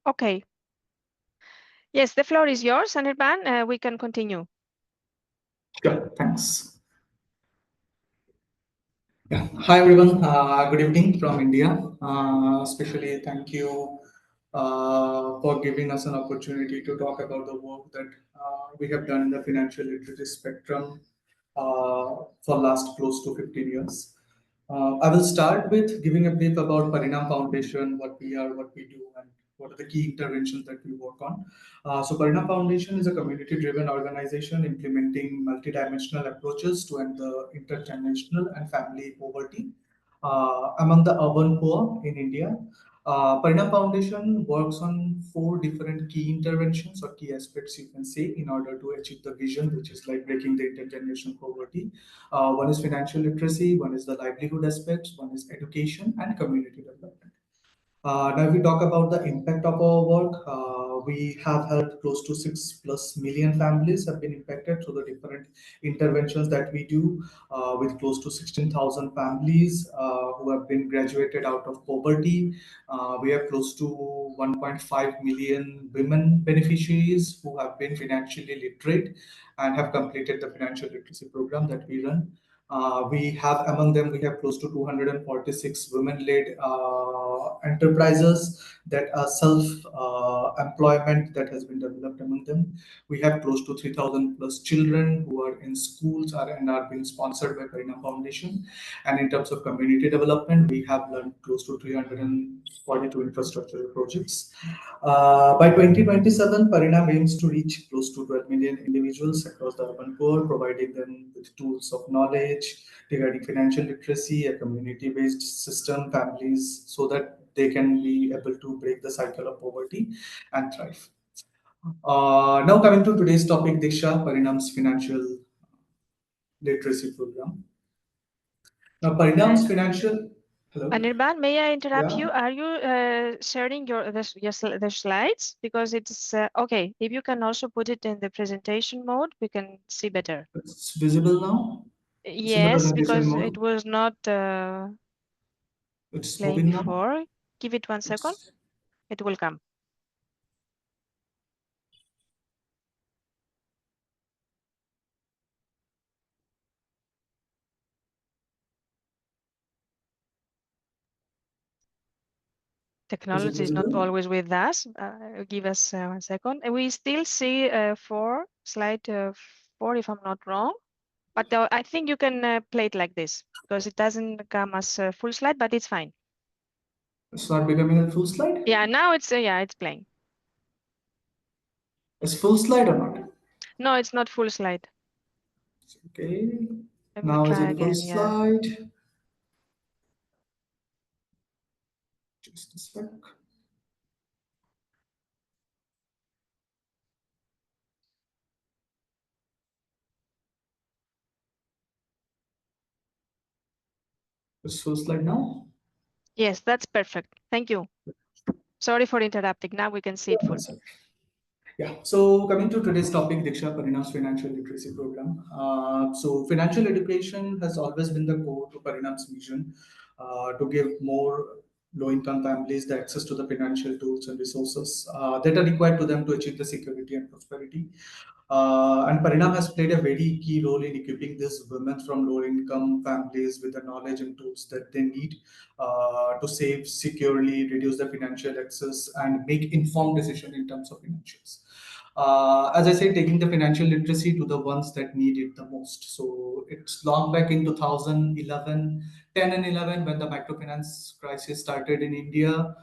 Okay. Yes, the floor is yours, Anirban. We can continue. Sure, thanks. Yeah. Hi everyone. Good evening from India. Especially thank you for giving us an opportunity to talk about the work that we have done in the financial literacy spectrum for last close to 15 years. I will start with giving a brief about Parinam Foundation, what we are, what we do, and what are the key interventions that we work on. So Parinam Foundation is a community-driven organization implementing multidimensional approaches to end the intergenerational and family poverty among the urban poor in India. Parinam Foundation works on 4 different key interventions or key aspects, you can say, in order to achieve the vision, which is like breaking the intergenerational poverty. One is financial literacy, one is the livelihood aspects, one is education and community development. Now, if we talk about the impact of our work, we have helped close to 6+ million families have been impacted through the different interventions that we do, with close to 16,000 families who have been graduated out of poverty. We have close to 1.5 million women beneficiaries who have been financially literate and have completed the financial literacy program that we run. We have among them, we have close to 246 women-led enterprises that are self-employment that has been developed among them. We have close to 3,000+ children who are in schools and are being sponsored by Parinam Foundation. And in terms of community development, we have learned close to 342 infrastructure projects. By 2027, Parinam aims to reach close to 12 million individuals across the urban poor, providing them with tools of knowledge regarding financial literacy, a community-based system, families, so that they can be able to break the cycle of poverty and thrive. Now coming to today's topic, Diksha, Parinam's financial literacy program. Now Parinam's financial... Hello? Anirban, may I interrupt you? Yeah. Are you sharing the slides? Because it's okay. If you can also put it in the presentation mode, we can see better. It's visible now? Yes, because it was not it's playing moving before. now. Give it 1 second. It will come. Technology is not always with us. Give us 1 second. We still see slide 4, if I'm not wrong. But I think you can play it like this because it doesn't come as a full slide, but it's fine. It's not becoming a full slide? Yeah, now it's playing. It's full slide or not? No, it's not full slide. Okay. Now is it full slide? Yeah. Just a sec. It's full slide now? Yes, that's perfect. Thank you. Sorry for interrupting. Now we can see it full. Yeah, so coming to today's topic, Diksha Parinam's Financial Literacy Program. So financial education has always been the core to Parinam's mission to give more low-income families the access to the financial tools and resources that are required to them to achieve the security and prosperity. And Parinam has played a very key role in equipping these women from low-income families with the knowledge and tools that they need to save securely, reduce the financial access, and make informed decisions in terms of financials. As I said, taking the financial literacy to the ones that need it the most. So it's long back in 2011, 10 and 11, when the microfinance crisis started in India.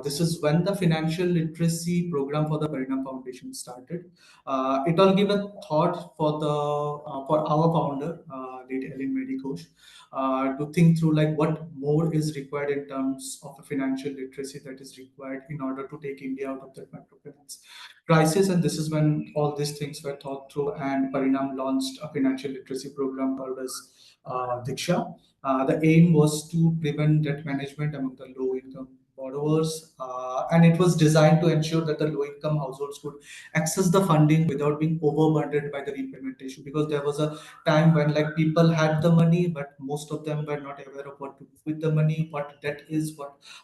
This is when the financial literacy program for the Parinam Foundation started. It all gave a thought for our founder, late Ellen Mary Ghosh, to think through like what more is required in terms of the financial literacy that is required in order to take India out of that microfinance crisis. And this is when all these things were thought through, and Parinam launched a financial literacy program called as Diksha. The aim was to prevent debt management among the low-income borrowers, and it was designed to ensure that the low-income households could access the funding without being overburdened by the repayment issue. Because there was a time when like people had the money, but most of them were not aware of what to do with the money, what debt is,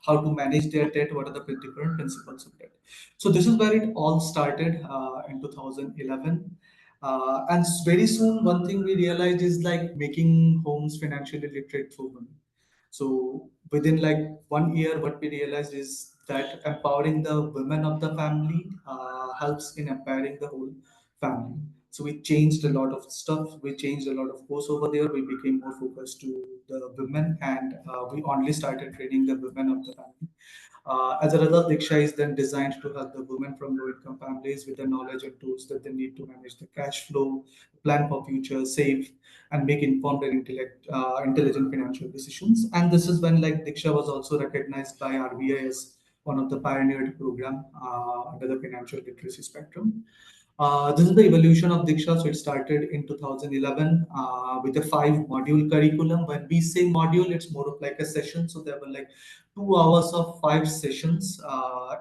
how to manage their debt, what are the different principles of debt. So this is where it all started in 2011. And very soon, one thing we realized is like making homes financially literate through women. So within like 1 year, what we realized is that empowering the women of the family helps in empowering the whole family. So we changed a lot of stuff. We changed a lot of course over there. We became more focused to the women, and we only started training the women of the family. As a result, Diksha is then designed to help the women from low-income families with the knowledge and tools that they need to manage the cash flow, plan for future, save, and make informed and intelligent financial decisions. And this is when like Diksha was also recognized by RBI as one of the pioneered program under the financial literacy spectrum. This is the evolution of Diksha. So it started in 2011 with a 5-module curriculum. When we say module, it's more of like a session. So there were like 2 hours of 5 sessions.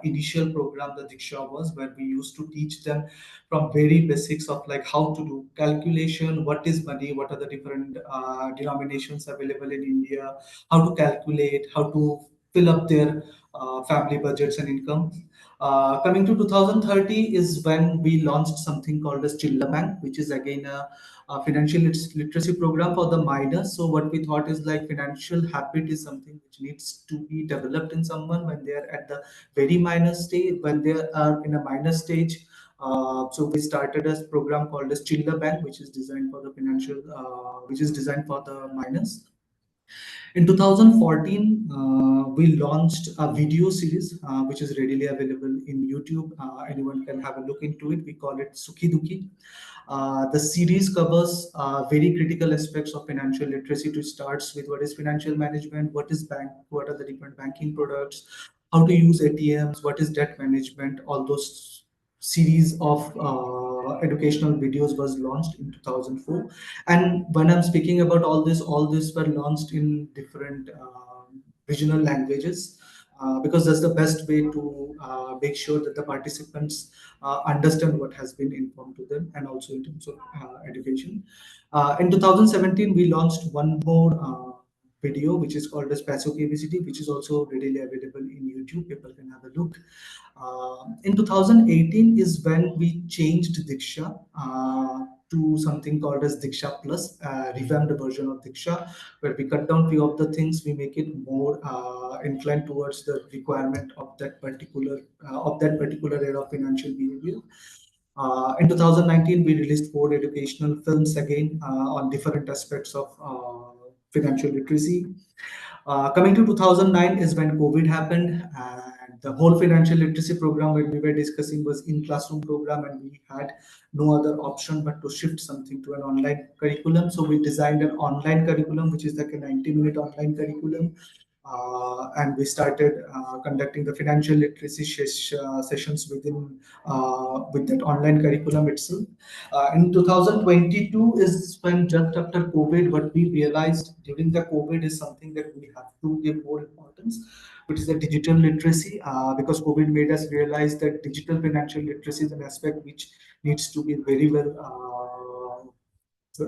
Initial program the Diksha was where we used to teach them from very basics of like how to do calculation, what is money, what are the different denominations available in India, how to calculate, how to fill up their family budgets and income. Coming to 2030 is when we launched something called as Chilla Bank, which is again a financial literacy program for the minors. So what we thought is like financial habit is something which needs to be developed in someone when they are at the very minor stage, when they are in a minor stage. So we started a program called as Chilla Bank, which is designed for the minors. In 2014, we launched a video series, which is readily available in YouTube. Anyone can have a look into it. We call it Sukhi Dukhi. The series covers very critical aspects of financial literacy. To starts with what is financial management, what is bank, what are the different banking products, how to use ATMs, what is debt management. All those series of educational videos was launched in 2004. And when I'm speaking about all this were launched in different regional languages, because that's the best way to make sure that the participants understand what has been informed to them, and also in terms of education. In 2017, we launched one more video, which is called as Paso KBCD, which is also readily available in YouTube. People can have a look. In 2018 is when we changed Diksha to something called as Diksha Plus, revamped version of Diksha, where we cut down few of the things, we make it more inclined towards the requirement of that particular area of financial behavior. In 2019, we released 4 educational films again on different aspects of financial literacy. Coming to 2009 is when COVID happened, and the whole financial literacy program that we were discussing was in classroom program, and we had no other option but to shift something to an online curriculum. So we designed an online curriculum, which is like a 90-minute online curriculum. And we started conducting the financial literacy sessions within with that online curriculum itself. In 2022 is when, just after COVID, what we realized during the COVID is something that we have to give more importance, which is the digital literacy, because COVID made us realize that digital financial literacy is an aspect which needs to be very well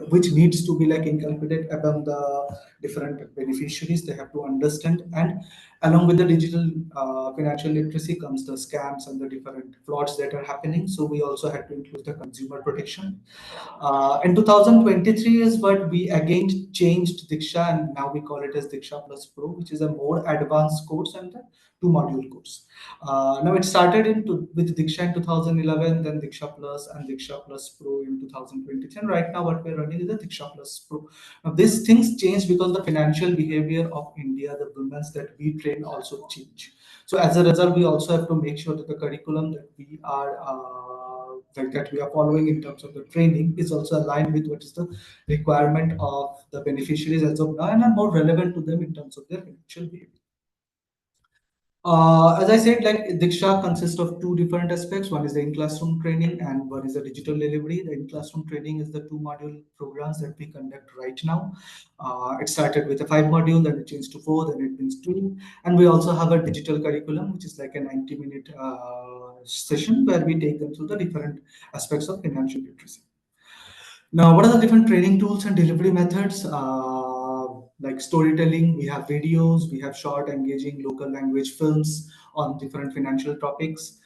which needs to be like inculcated among the different beneficiaries. They have to understand, and along with the digital financial literacy comes the scams and the different frauds that are happening. So we also had to include the consumer protection. In 2023 is what we again changed Diksha, and now we call it as Diksha Plus Pro, which is a more advanced course and a 2-module course. Now it started with Diksha in 2011, then Diksha Plus and Diksha Plus Pro in 2023. And right now what we're running is the Diksha Plus Pro. Now these things change because the financial behavior of India, the women that we train also change. So as a result, we also have to make sure that the curriculum that we are following in terms of the training is also aligned with what is the requirement of the beneficiaries as of now and are more relevant to them in terms of their financial behavior. As I said, like Diksha consists of 2 different aspects. One is the in-classroom training and one is the digital delivery. The in-classroom training is the 2-module programs that we conduct right now. It started with a 5-module, then it changed to 4, then it means 2. And we also have a digital curriculum, which is like a 90-minute session where we take them through the different aspects of financial literacy. Now, what are the different training tools and delivery methods? Like storytelling, we have videos, we have short, engaging local language films on different financial topics.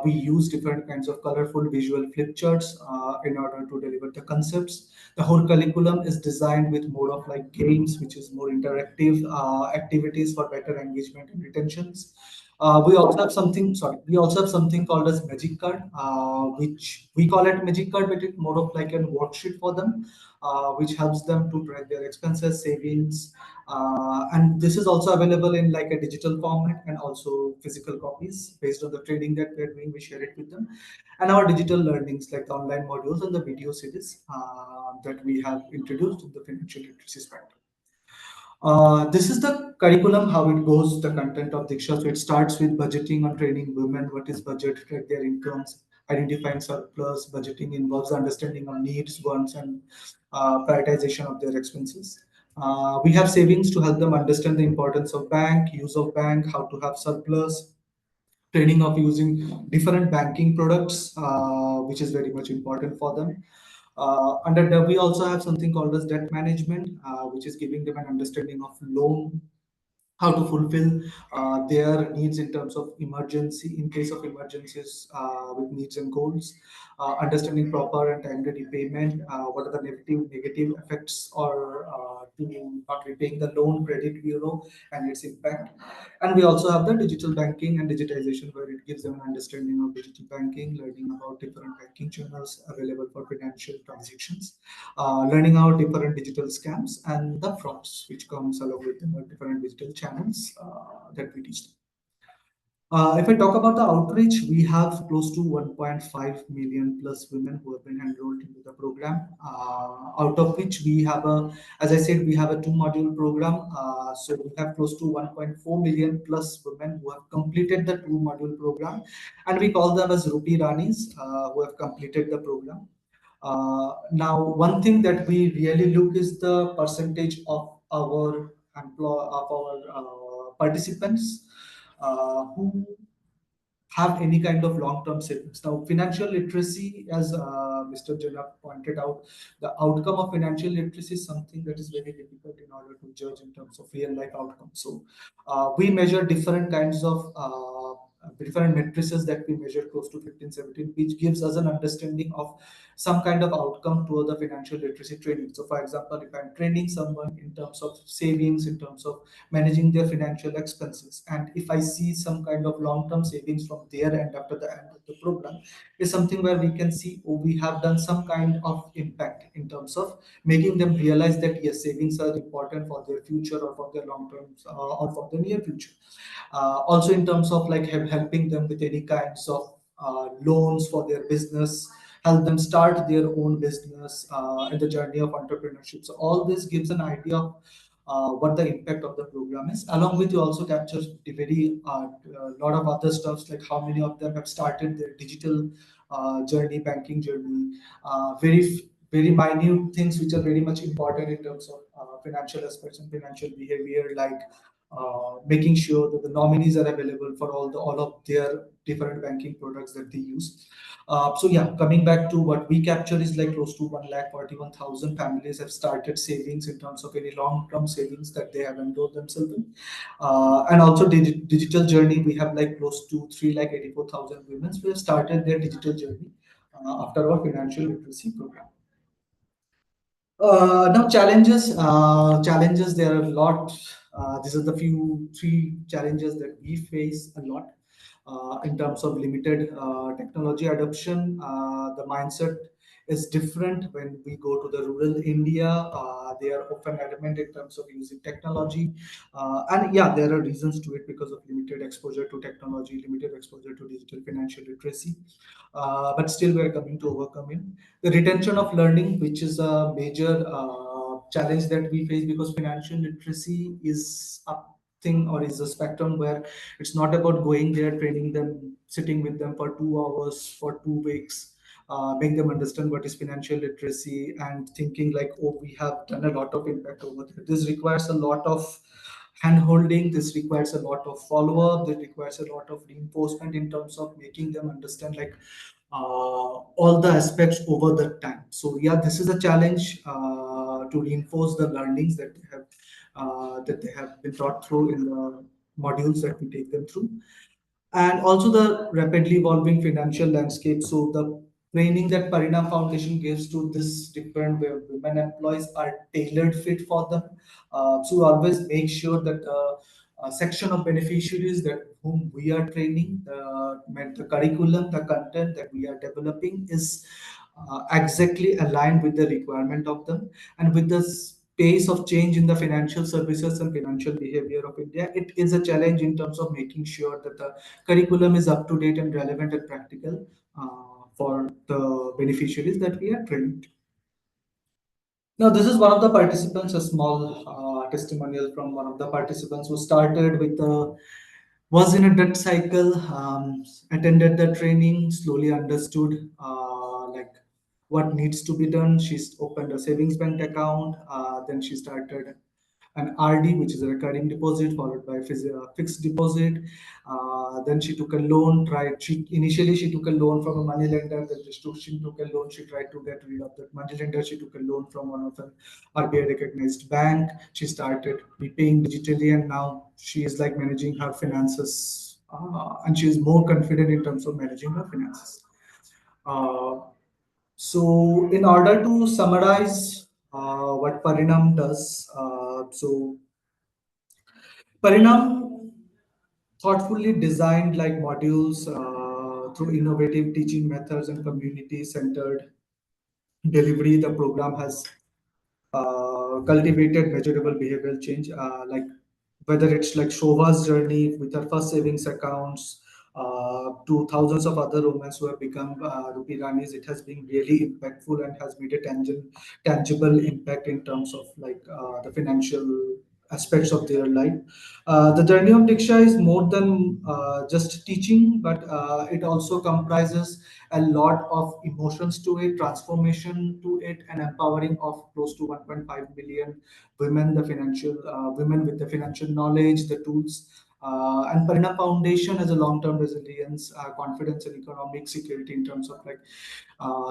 We use different kinds of colorful visual flip charts in order to deliver the concepts. The whole curriculum is designed with more of like games, which is more interactive activities for better engagement and retentions. We also have something called as Magic Card, which we call it Magic Card, but it's more of like a worksheet for them, which helps them to track their expenses, savings, and this is also available in like a digital format and also physical copies. Based on the training that we're doing, we share it with them. And our digital learnings like the online modules and the video series that we have introduced in the financial literacy spectrum. This is the curriculum, how it goes, the content of Diksha. So it starts with budgeting on training women, what is budget, track their incomes, identifying surplus. Budgeting involves understanding of needs, wants, and prioritization of their expenses. We have savings to help them understand the importance of bank, use of bank, how to have surplus, training of using different banking products, which is very much important for them. Under that, we also have something called as debt management, which is giving them an understanding of loan, how to fulfill their needs in terms of emergency, in case of emergencies with needs and goals, understanding proper and timely repayment, what are the negative effects or to not repaying the loan, credit bureau and its impact. And we also have the digital banking and digitization, where it gives them an understanding of digital banking, learning about different banking channels available for financial transactions, learning about different digital scams and the frauds which comes along with the different digital channels that we teach them. If I talk about the outreach, we have close to 1.5 million plus women who have been enrolled into the program, out of which we have as I said, we have a 2-module program. So we have close to 1.4 million plus women who have completed the 2-module program, and we call them as Rupee Ranis who have completed the program. Now, one thing that we really look is the percentage of our participants who have any kind of long-term savings. Now, financial literacy, as Mr. Jena pointed out, the outcome of financial literacy is something that is very difficult in order to judge in terms of real-life outcomes. So we measure different kinds of different matrices that we measure close to 15, 17, which gives us an understanding of some kind of outcome toward the financial literacy training. So for example, if I'm training someone in terms of savings, in terms of managing their financial expenses, and if I see some kind of long-term savings from their end after the end of the program, is something where we can see, oh, we have done some kind of impact in terms of making them realize that yes, savings are important for their future or for their long term or for the near future. Also in terms of like helping them with any kinds of loans for their business, help them start their own business in the journey of entrepreneurship. So all this gives an idea of what the impact of the program is. Along with, you also captures the very lot of other stuffs, like how many of them have started their digital journey, banking journey, very minute things which are very much important in terms of financial aspects and financial behavior, like making sure that the nominees are available for all of their different banking products that they use. So yeah, coming back to what we capture is like close to 1,41,000 families have started savings in terms of any long-term savings that they have enrolled themselves in. And also digital journey, we have like close to 3,84,000 women who have started their digital journey after our financial literacy program. Now challenges, there are a lot. These are the three challenges that we face a lot in terms of limited technology adoption. The mindset is different when we go to the rural India. They are often adamant in terms of using technology. And yeah, there are reasons to it because of limited exposure to technology, limited exposure to digital financial literacy. But still, we are coming to overcome it. The retention of learning, which is a major challenge that we face, because financial literacy is a thing or is a spectrum where it's not about going there, training them, sitting with them for 2 hours, for 2 weeks, make them understand what is financial literacy and thinking like, oh, we have done a lot of impact over there. This requires a lot of hand holding. This requires a lot of follow-up. This requires a lot of reinforcement in terms of making them understand like all the aspects over the time. So yeah, this is a challenge to reinforce the learnings that they have been taught through in the modules that we take them through. And also the rapidly evolving financial landscape. So the training that Parinam Foundation gives to this different way of women employees are tailored fit for them. So always make sure that a section of beneficiaries that whom we are training, the curriculum, the content that we are developing is exactly aligned with the requirement of them. And with this pace of change in the financial services and financial behavior of India, it is a challenge in terms of making sure that the curriculum is up to date and relevant and practical for the beneficiaries that we are training. Now, this is one of the participants, a small testimonial from one of the participants who started with was in a debt cycle, attended the training, slowly understood like what needs to be done. She's opened a savings bank account. Then she started an RD, which is a recurring deposit, followed by fixed deposit. Then she took a loan. Initially she took a loan from a money lender. Then she took a loan. She tried to get rid of that money lender. She took a loan from one of the RBI recognized bank. She started repaying digitally, and now she is like managing her finances, and she is more confident in terms of managing her finances. So in order to summarize what Parinam does, so Parinam thoughtfully designed like modules through innovative teaching methods and community-centered delivery. The program has cultivated measurable behavioral change, like whether it's like Shobha's journey with her first savings accounts, to thousands of other women who have become Rupee Ranis. It has been really impactful and has made a tangible impact in terms of like the financial aspects of their life. The journey of Diksha is more than just teaching, but it also comprises a lot of emotions to it, transformation to it, and empowering of close to 1.5 million women, the financial women with the financial knowledge, the tools. And Parinam Foundation has a long-term resilience, confidence, and economic security in terms of like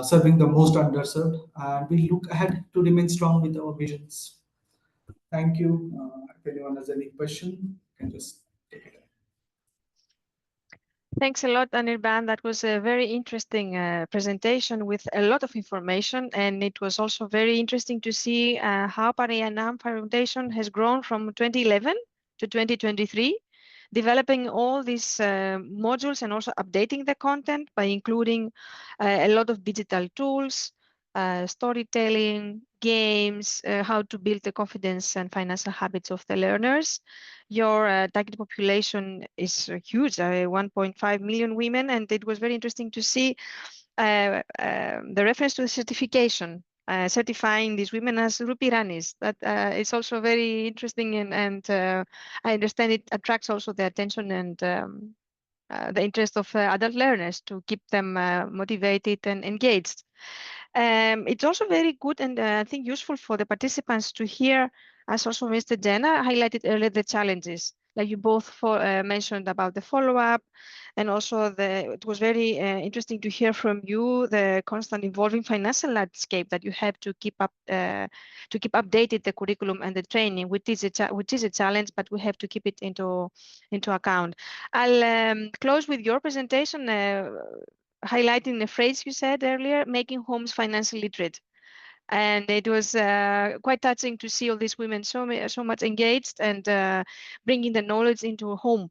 serving the most underserved. And we look ahead to remain strong with our visions. Thank you. If anyone has any question, you can just take it. Thanks a lot, Anirban. That was a very interesting presentation with a lot of information, and it was also very interesting to see how Parayanam Foundation has grown from 2011 to 2023, developing all these modules and also updating the content by including a lot of digital tools, storytelling, games, how to build the confidence and financial habits of the learners. Your target population is huge, 1.5 million women, and it was very interesting to see the reference to the certification, certifying these women as Rupi Ranis. That is also very interesting, and I understand it attracts also the attention and the interest of adult learners to keep them motivated and engaged. It's also very good and I think useful for the participants to hear, as also Mr. Jena highlighted earlier, the challenges. Like you both mentioned about the follow-up, and also it was very interesting to hear from you the constant evolving financial landscape that you have to keep up to keep updated the curriculum and the training, which is a challenge, but we have to keep it into account. I'll close with your presentation highlighting the phrase you said earlier, making homes financially literate. And it was quite touching to see all these women so much engaged and bringing the knowledge into home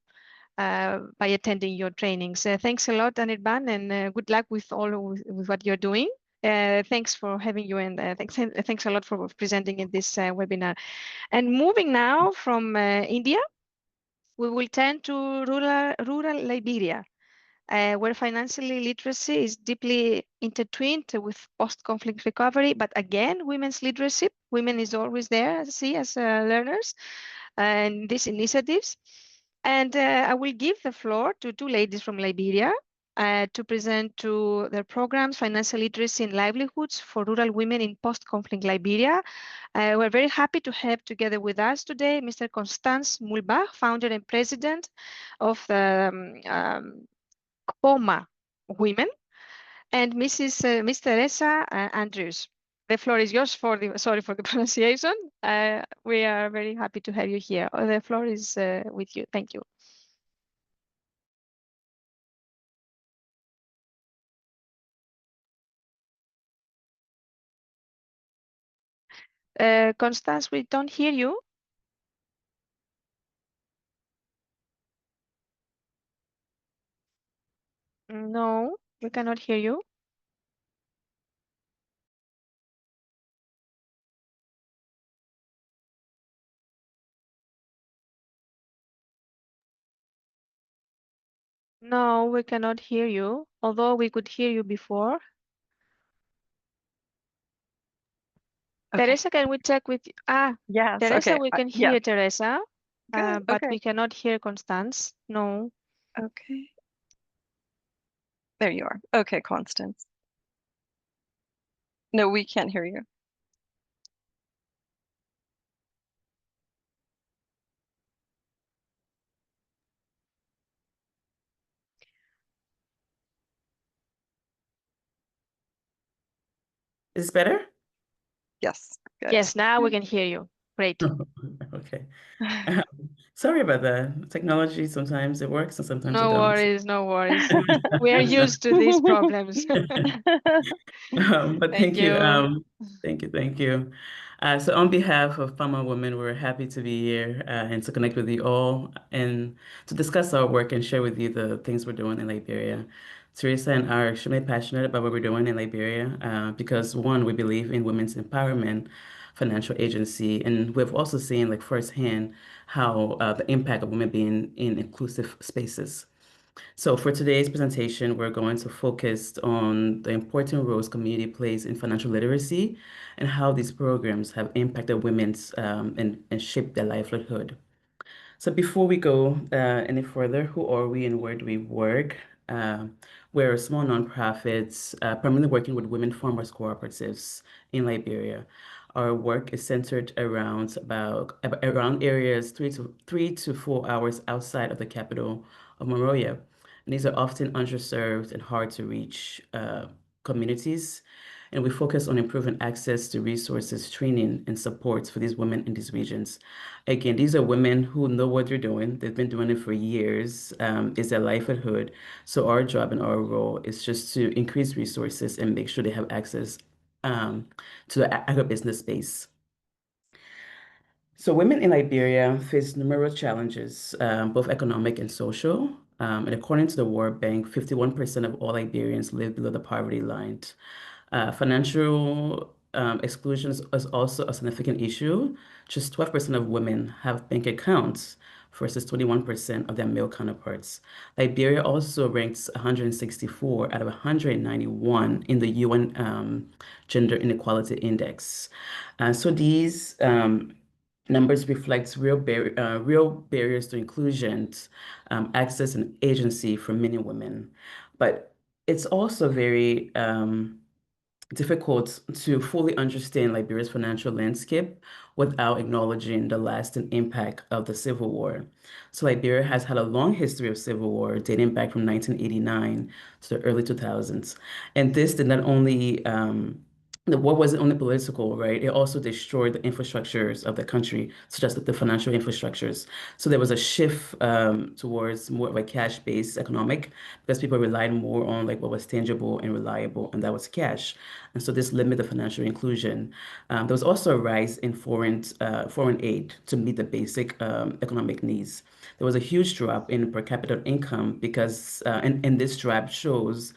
by attending your trainings. Thanks a lot, Anirban, and good luck with with what you're doing. Thanks for having you, and thanks a lot for presenting in this webinar. And moving now from India, we will turn to rural Liberia, where financial literacy is deeply intertwined with post-conflict recovery. But again, women's leadership, women is always there, as learners in these initiatives. And I will give the floor to two ladies from Liberia to present to their programs, Financial Literacy and Livelihoods for Rural Women in Post-Conflict Liberia. We're very happy to have together with us today Mr. Constance Mulbach, founder and president of the Poma Women, and Miss Teresa Andrews. The floor is yours sorry for the pronunciation. We are very happy to have you here. The floor is with you. Thank you. Constance, we don't hear you. No, we cannot hear you. No, we cannot hear you, although we could hear you before. Okay. Teresa, can we check with you? Yes. Teresa, Okay. we can hear Yes. Teresa, Good. but Okay. we cannot hear Constance. No. Okay. There you are. Okay, Constance. No, we can't hear you. Is this better? Yes. Good. Yes, now we can hear you. Great. Okay. Sorry about that. Technology, sometimes it works and sometimes it No don't. worries, no worries. We are used to these problems. But Thank thank you. you. Thank you. So on behalf of Fama Women, we're happy to be here and to connect with you all and to discuss our work and share with you the things we're doing in Liberia. Teresa and I are extremely passionate about what we're doing in Liberia because one, we believe in women's empowerment, financial agency, and we've also seen like firsthand how the impact of women being in inclusive spaces. So for today's presentation, we're going to focus on the important roles community plays in financial literacy and how these programs have impacted women's and shaped their livelihood. So before we go any further, who are we and where do we work? We're a small nonprofit, primarily working with women farmers cooperatives in Liberia. Our work is centered around areas 3 to 4 hours outside of the capital of Monrovia. And these are often underserved and hard to reach communities. And we focus on improving access to resources, training, and supports for these women in these regions. Again, these are women who know what they're doing. They've been doing it for years. It's their livelihood. So our job and our role is just to increase resources and make sure they have access to the agribusiness space. So women in Liberia face numerous challenges, both economic and social. And according to the World Bank, 51% of all Liberians live below the poverty line. Financial exclusion is also a significant issue. Just 12% of women have bank accounts versus 21% of their male counterparts. Liberia also ranks 164 out of 191 in the UN Gender Inequality Index. So these numbers reflect real barriers to inclusion, access, and agency for many women. But it's also very difficult to fully understand Liberia's financial landscape without acknowledging the lasting impact of the Civil War. So Liberia has had a long history of civil war dating back from 1989 to the early 2000s. And this did not only the war wasn't only political, right? It also destroyed the infrastructures of the country, such as the financial infrastructures. So there was a shift towards more of a cash-based economic because people relied more on like what was tangible and reliable, and that was cash. And so this limited the financial inclusion. There was also a rise in foreign aid to meet the basic economic needs. There was a huge drop in per capita income because, and this drop shows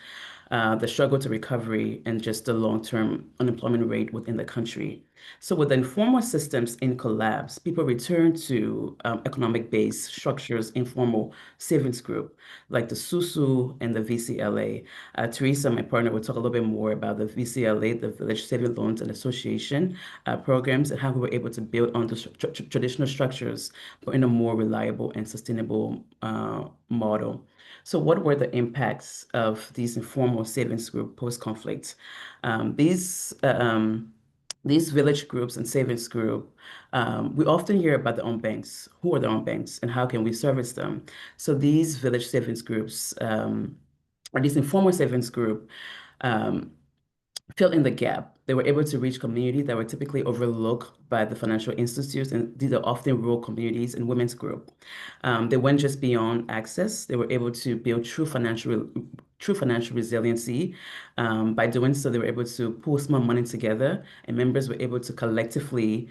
the struggle to recovery and just the long-term unemployment rate within the country. So with the informal systems in collapse, people return to economic-based structures, informal savings group, like the SUSU and the VCLA. Teresa, my partner, will talk a little bit more about the VCLA, the Village Saving Loans and Association programs, and how we were able to build on the traditional structures, but in a more reliable and sustainable model. So what were the impacts of these informal savings group post-conflict? These village groups and savings group, we often hear about their own banks. Who are their own banks and how can we service them? So these village savings groups, or these informal savings group, fill in the gap. They were able to reach communities that were typically overlooked by the financial institutes, and these are often rural communities and women's group. They went just beyond access. They were able to build true financial resiliency. By doing so, they were able to pool small money together, and members were able to collectively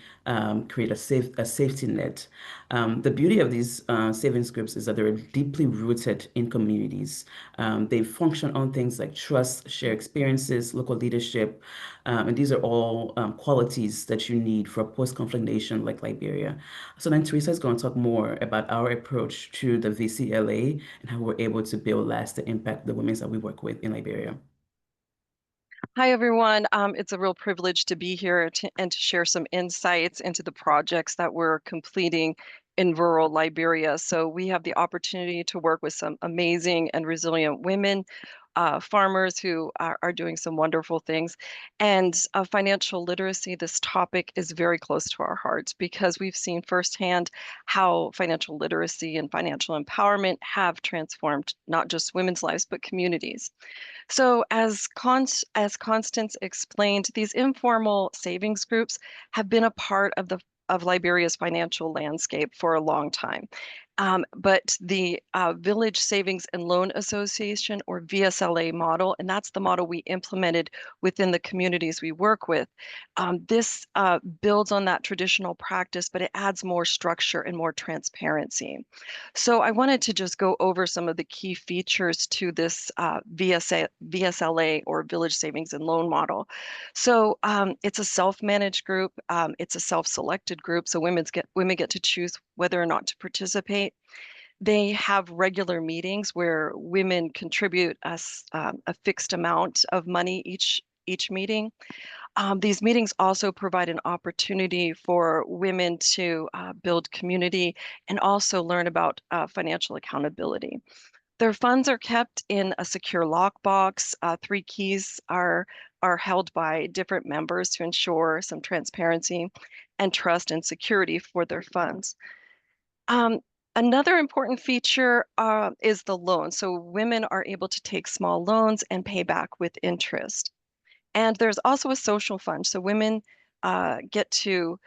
create a safety net. The beauty of these savings groups is that they're deeply rooted in communities. They function on things like trust, shared experiences, local leadership, and these are all qualities that you need for a post-conflict nation like Liberia. So then Teresa is going to talk more about our approach to the VCLA and how we're able to build lasting impact the women that we work with in Liberia. Hi, everyone. It's a real privilege to be here and to share some insights into the projects that we're completing in rural Liberia. So we have the opportunity to work with some amazing and resilient women, farmers who are doing some wonderful things. And financial literacy, this topic is very close to our hearts because we've seen firsthand how financial literacy and financial empowerment have transformed not just women's lives, but communities. So as Constance explained, these informal savings groups have been a part of Liberia's financial landscape for a long time. But the Village Savings and Loan Association, or VSLA model, and that's the model we implemented within the communities we work with. This builds on that traditional practice, but it adds more structure and more transparency. So I wanted to just go over some of the key features to this VSLA, or Village Savings and Loan model. So it's a self-managed group. It's a self-selected group. So women get to choose whether or not to participate. They have regular meetings where women contribute a fixed amount of money each meeting. These meetings also provide an opportunity for women to build community and also learn about financial accountability. Their funds are kept in a secure lockbox. 3 keys are held by different members to ensure some transparency and trust and security for their funds. Another important feature is the loan. So women are able to take small loans and pay back with interest. And there's also a social fund. So women get to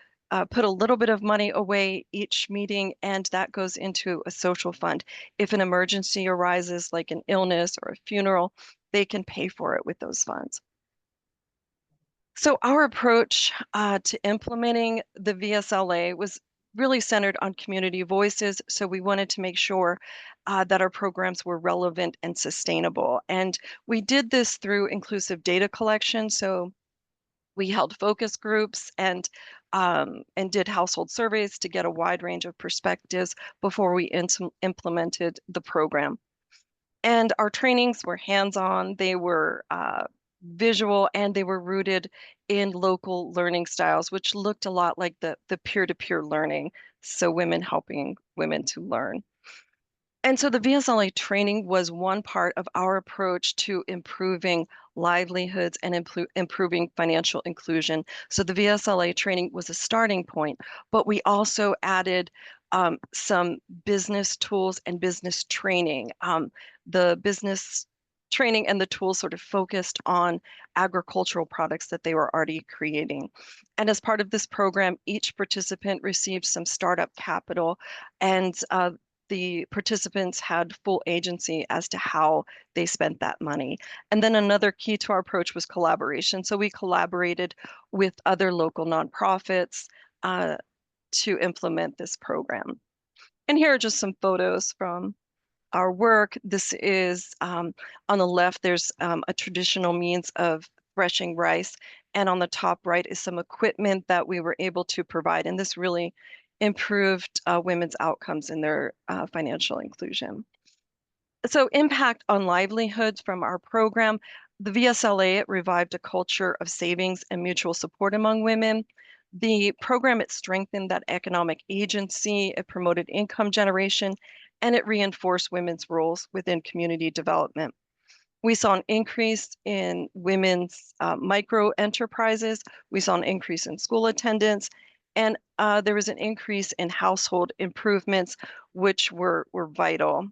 put a little bit of money away each meeting, and that goes into a social fund. If an emergency arises, like an illness or a funeral, they can pay for it with those funds. So our approach to implementing the VSLA was really centered on community voices. So we wanted to make sure that our programs were relevant and sustainable. And we did this through inclusive data collection. So we held focus groups and did household surveys to get a wide range of perspectives before we implemented the program. And our trainings were hands-on, they were visual, and they were rooted in local learning styles, which looked a lot like the peer-to-peer learning, so women helping women to learn. And so the VSLA training was one part of our approach to improving livelihoods and improving financial inclusion. So the VSLA training was a starting point, but we also added some business tools and business training. The business training and the tools sort of focused on agricultural products that they were already creating. And as part of this program, each participant received some startup capital, and the participants had full agency as to how they spent that money. And then another key to our approach was collaboration. So we collaborated with other local nonprofits to implement this program. And here are just some photos from our work. This is on the left, there's a traditional means of threshing rice. And on the top right is some equipment that we were able to provide. And this really improved women's outcomes in their financial inclusion. So impact on livelihoods from our program. The VSLA revived a culture of savings and mutual support among women. The program, it strengthened that economic agency, it promoted income generation, and it reinforced women's roles within community development. We saw an increase in women's micro enterprises. We saw an increase in school attendance, and there was an increase in household improvements, which were vital.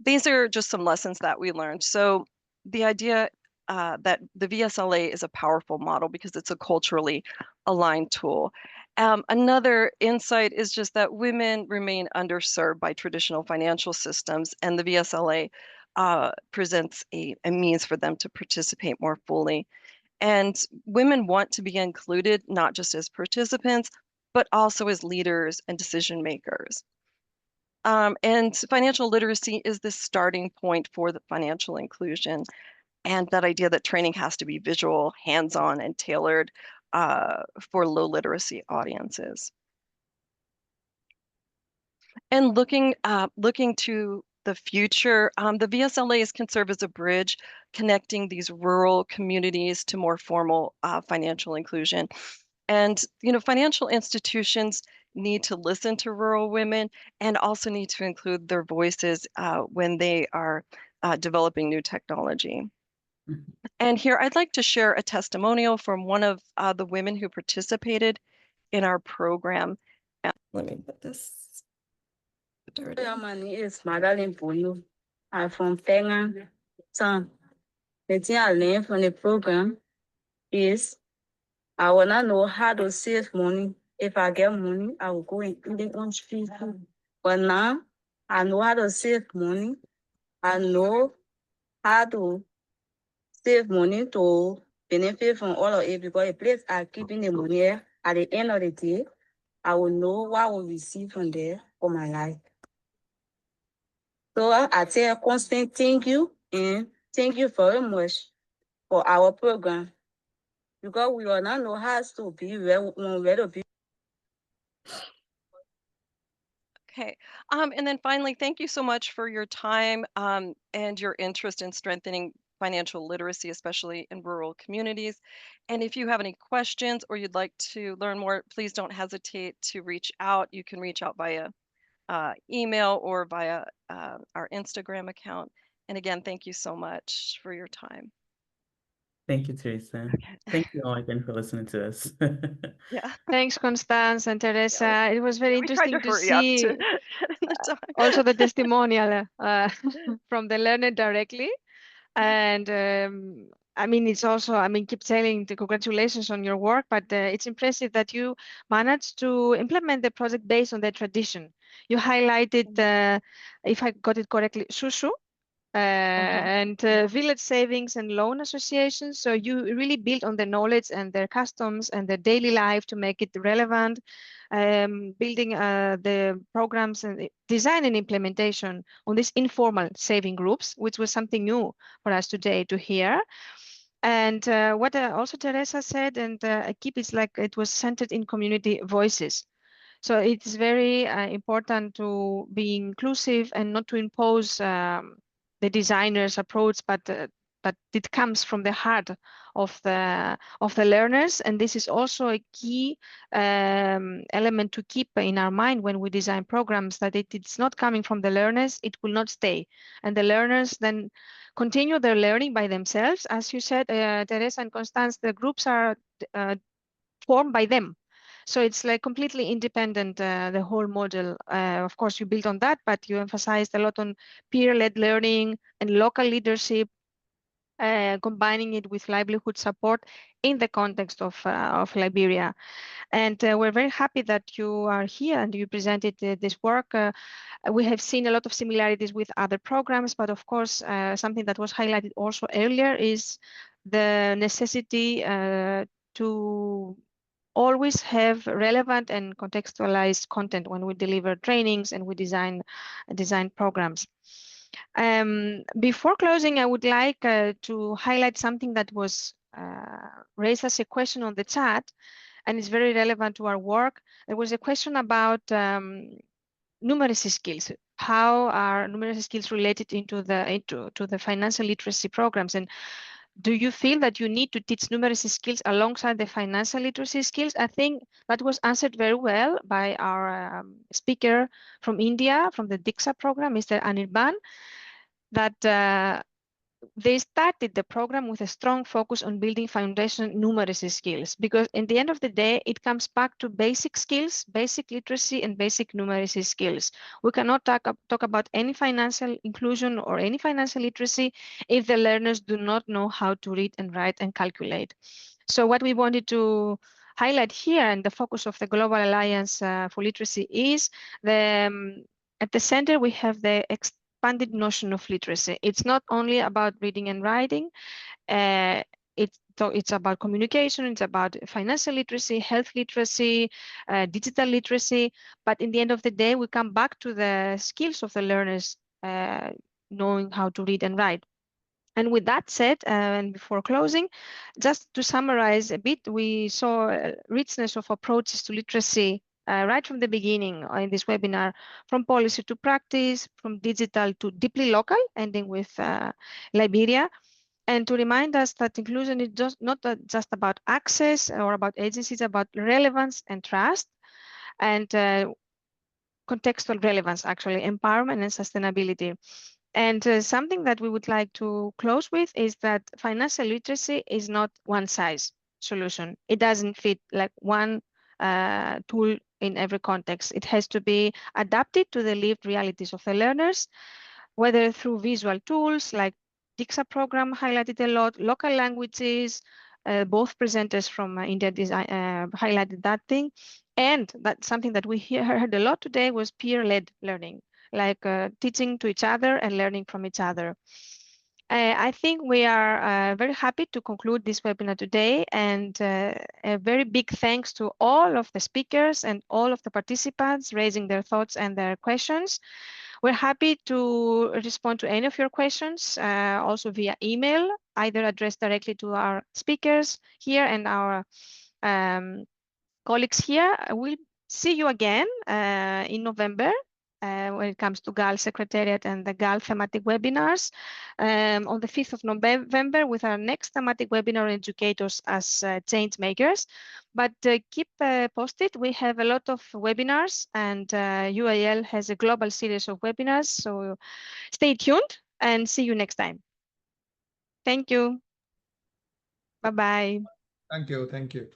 These are just some lessons that we learned. So the idea that the VSLA is a powerful model because it's a culturally aligned tool. Another insight is just that women remain underserved by traditional financial systems, and the VSLA presents a means for them to participate more fully. And women want to be included, not just as participants, but also as leaders and decision makers. And financial literacy is the starting point for the financial inclusion. And that idea that training has to be visual, hands-on, and tailored for low literacy audiences. And looking to the future, the VSLAs can serve as a bridge connecting these rural communities to more formal financial inclusion. And financial institutions need to listen to rural women and also need to include their voices when they are developing new technology. And here I'd like to share a testimonial from one of the women who participated in our program. Let me put this. My name is Madeline Boyo. I'm from Penang. So the thing I learned from the program is I wanna know how to save money. If I get money, I will go and eat it on street food. But now I know how to save money. I know how to save money to benefit from all of it, because the place I keep in the money, at the end of the day, I will know what I will receive from there for my life. So I say a constant thank you, and thank you very much for our program, because we will not know how to be where to be. Okay, and then finally, thank you so much for your time and your interest in strengthening financial literacy, especially in rural communities. And if you have any questions or you'd like to learn more, please don't hesitate to reach out. You can reach out via email or via our Instagram account. And again, thank you so much for your time. Thank you, Teresa. Okay. Thank you all again for listening to us. Yeah. Thanks, Constance and Teresa. It was very interesting to see also the testimonial from the learner directly. And I mean, it's also, I mean, keep telling the congratulations on your work, but it's impressive that you managed to implement the project based on the tradition. You highlighted, if I got it correctly, Shushu, and village savings and loan associations. So you really build on the knowledge and their customs and their daily life to make it relevant, building the programs and design and implementation on these informal saving groups, which was something new for us today to hear. And what also Teresa said, and I keep it's like it was centered in community voices. So it's very important to be inclusive and not to impose the designer's approach, but it comes from the heart of the learners. And this is also a key element to keep in our mind when we design programs, that it's not coming from the learners, it will not stay. And the learners then continue their learning by themselves. As you said, Teresa and Constance, the groups are formed by them. So it's like completely independent, the whole model. Of course, you build on that, but you emphasized a lot on peer-led learning and local leadership, combining it with livelihood support in the context of Liberia. And we're very happy that you are here and you presented this work. We have seen a lot of similarities with other programs, but of course, something that was highlighted also earlier is the necessity to always have relevant and contextualized content when we deliver trainings and we design programs. Before closing, I would like to highlight something that was raised as a question on the chat, and it's very relevant to our work. There was a question about numeracy skills. How are numeracy skills related into the financial literacy programs? And do you feel that you need to teach numeracy skills alongside the financial literacy skills? I think that was answered very well by our speaker from India, from the Diksha program, Mr. Anirban, that they started the program with a strong focus on building foundation numeracy skills, because in the end of the day, it comes back to basic skills, basic literacy and basic numeracy skills. We cannot talk about any financial inclusion or any financial literacy if the learners do not know how to read and write and calculate. So what we wanted to highlight here, and the focus of the Global Alliance for Literacy, is at the center we have the expanded notion of literacy. It's not only about reading and writing. It's about communication, it's about financial literacy, health literacy, digital literacy. But in the end of the day, we come back to the skills of the learners, knowing how to read and write. And with that said, and before closing, just to summarize a bit, we saw a richness of approaches to literacy right from the beginning in this webinar, from policy to practice, from digital to deeply local, ending with Liberia. And to remind us that inclusion is just not just about access or about agency, it's about relevance and trust, and contextual relevance, actually, empowerment and sustainability. And something that we would like to close with is that financial literacy is not one size solution. It doesn't fit like one tool in every context. It has to be adapted to the lived realities of the learners, whether through visual tools like Diksha program highlighted a lot, local languages, both presenters from India highlighted that thing. And that's something that we heard a lot today was peer-led learning, like teaching to each other and learning from each other. I think we are very happy to conclude this webinar today, and a very big thanks to all of the speakers and all of the participants raising their thoughts and their questions. We're happy to respond to any of your questions, also via email, either addressed directly to our speakers here and our colleagues here. We'll see you again in November when it comes to GAL Secretariat and the GAL thematic webinars on the 5th of November with our next thematic webinar on educators as change makers. But keep posted. We have a lot of webinars, and UAL has a global series of webinars. So stay tuned and see you next time. Thank you. Bye-bye. Thank you. Thank you.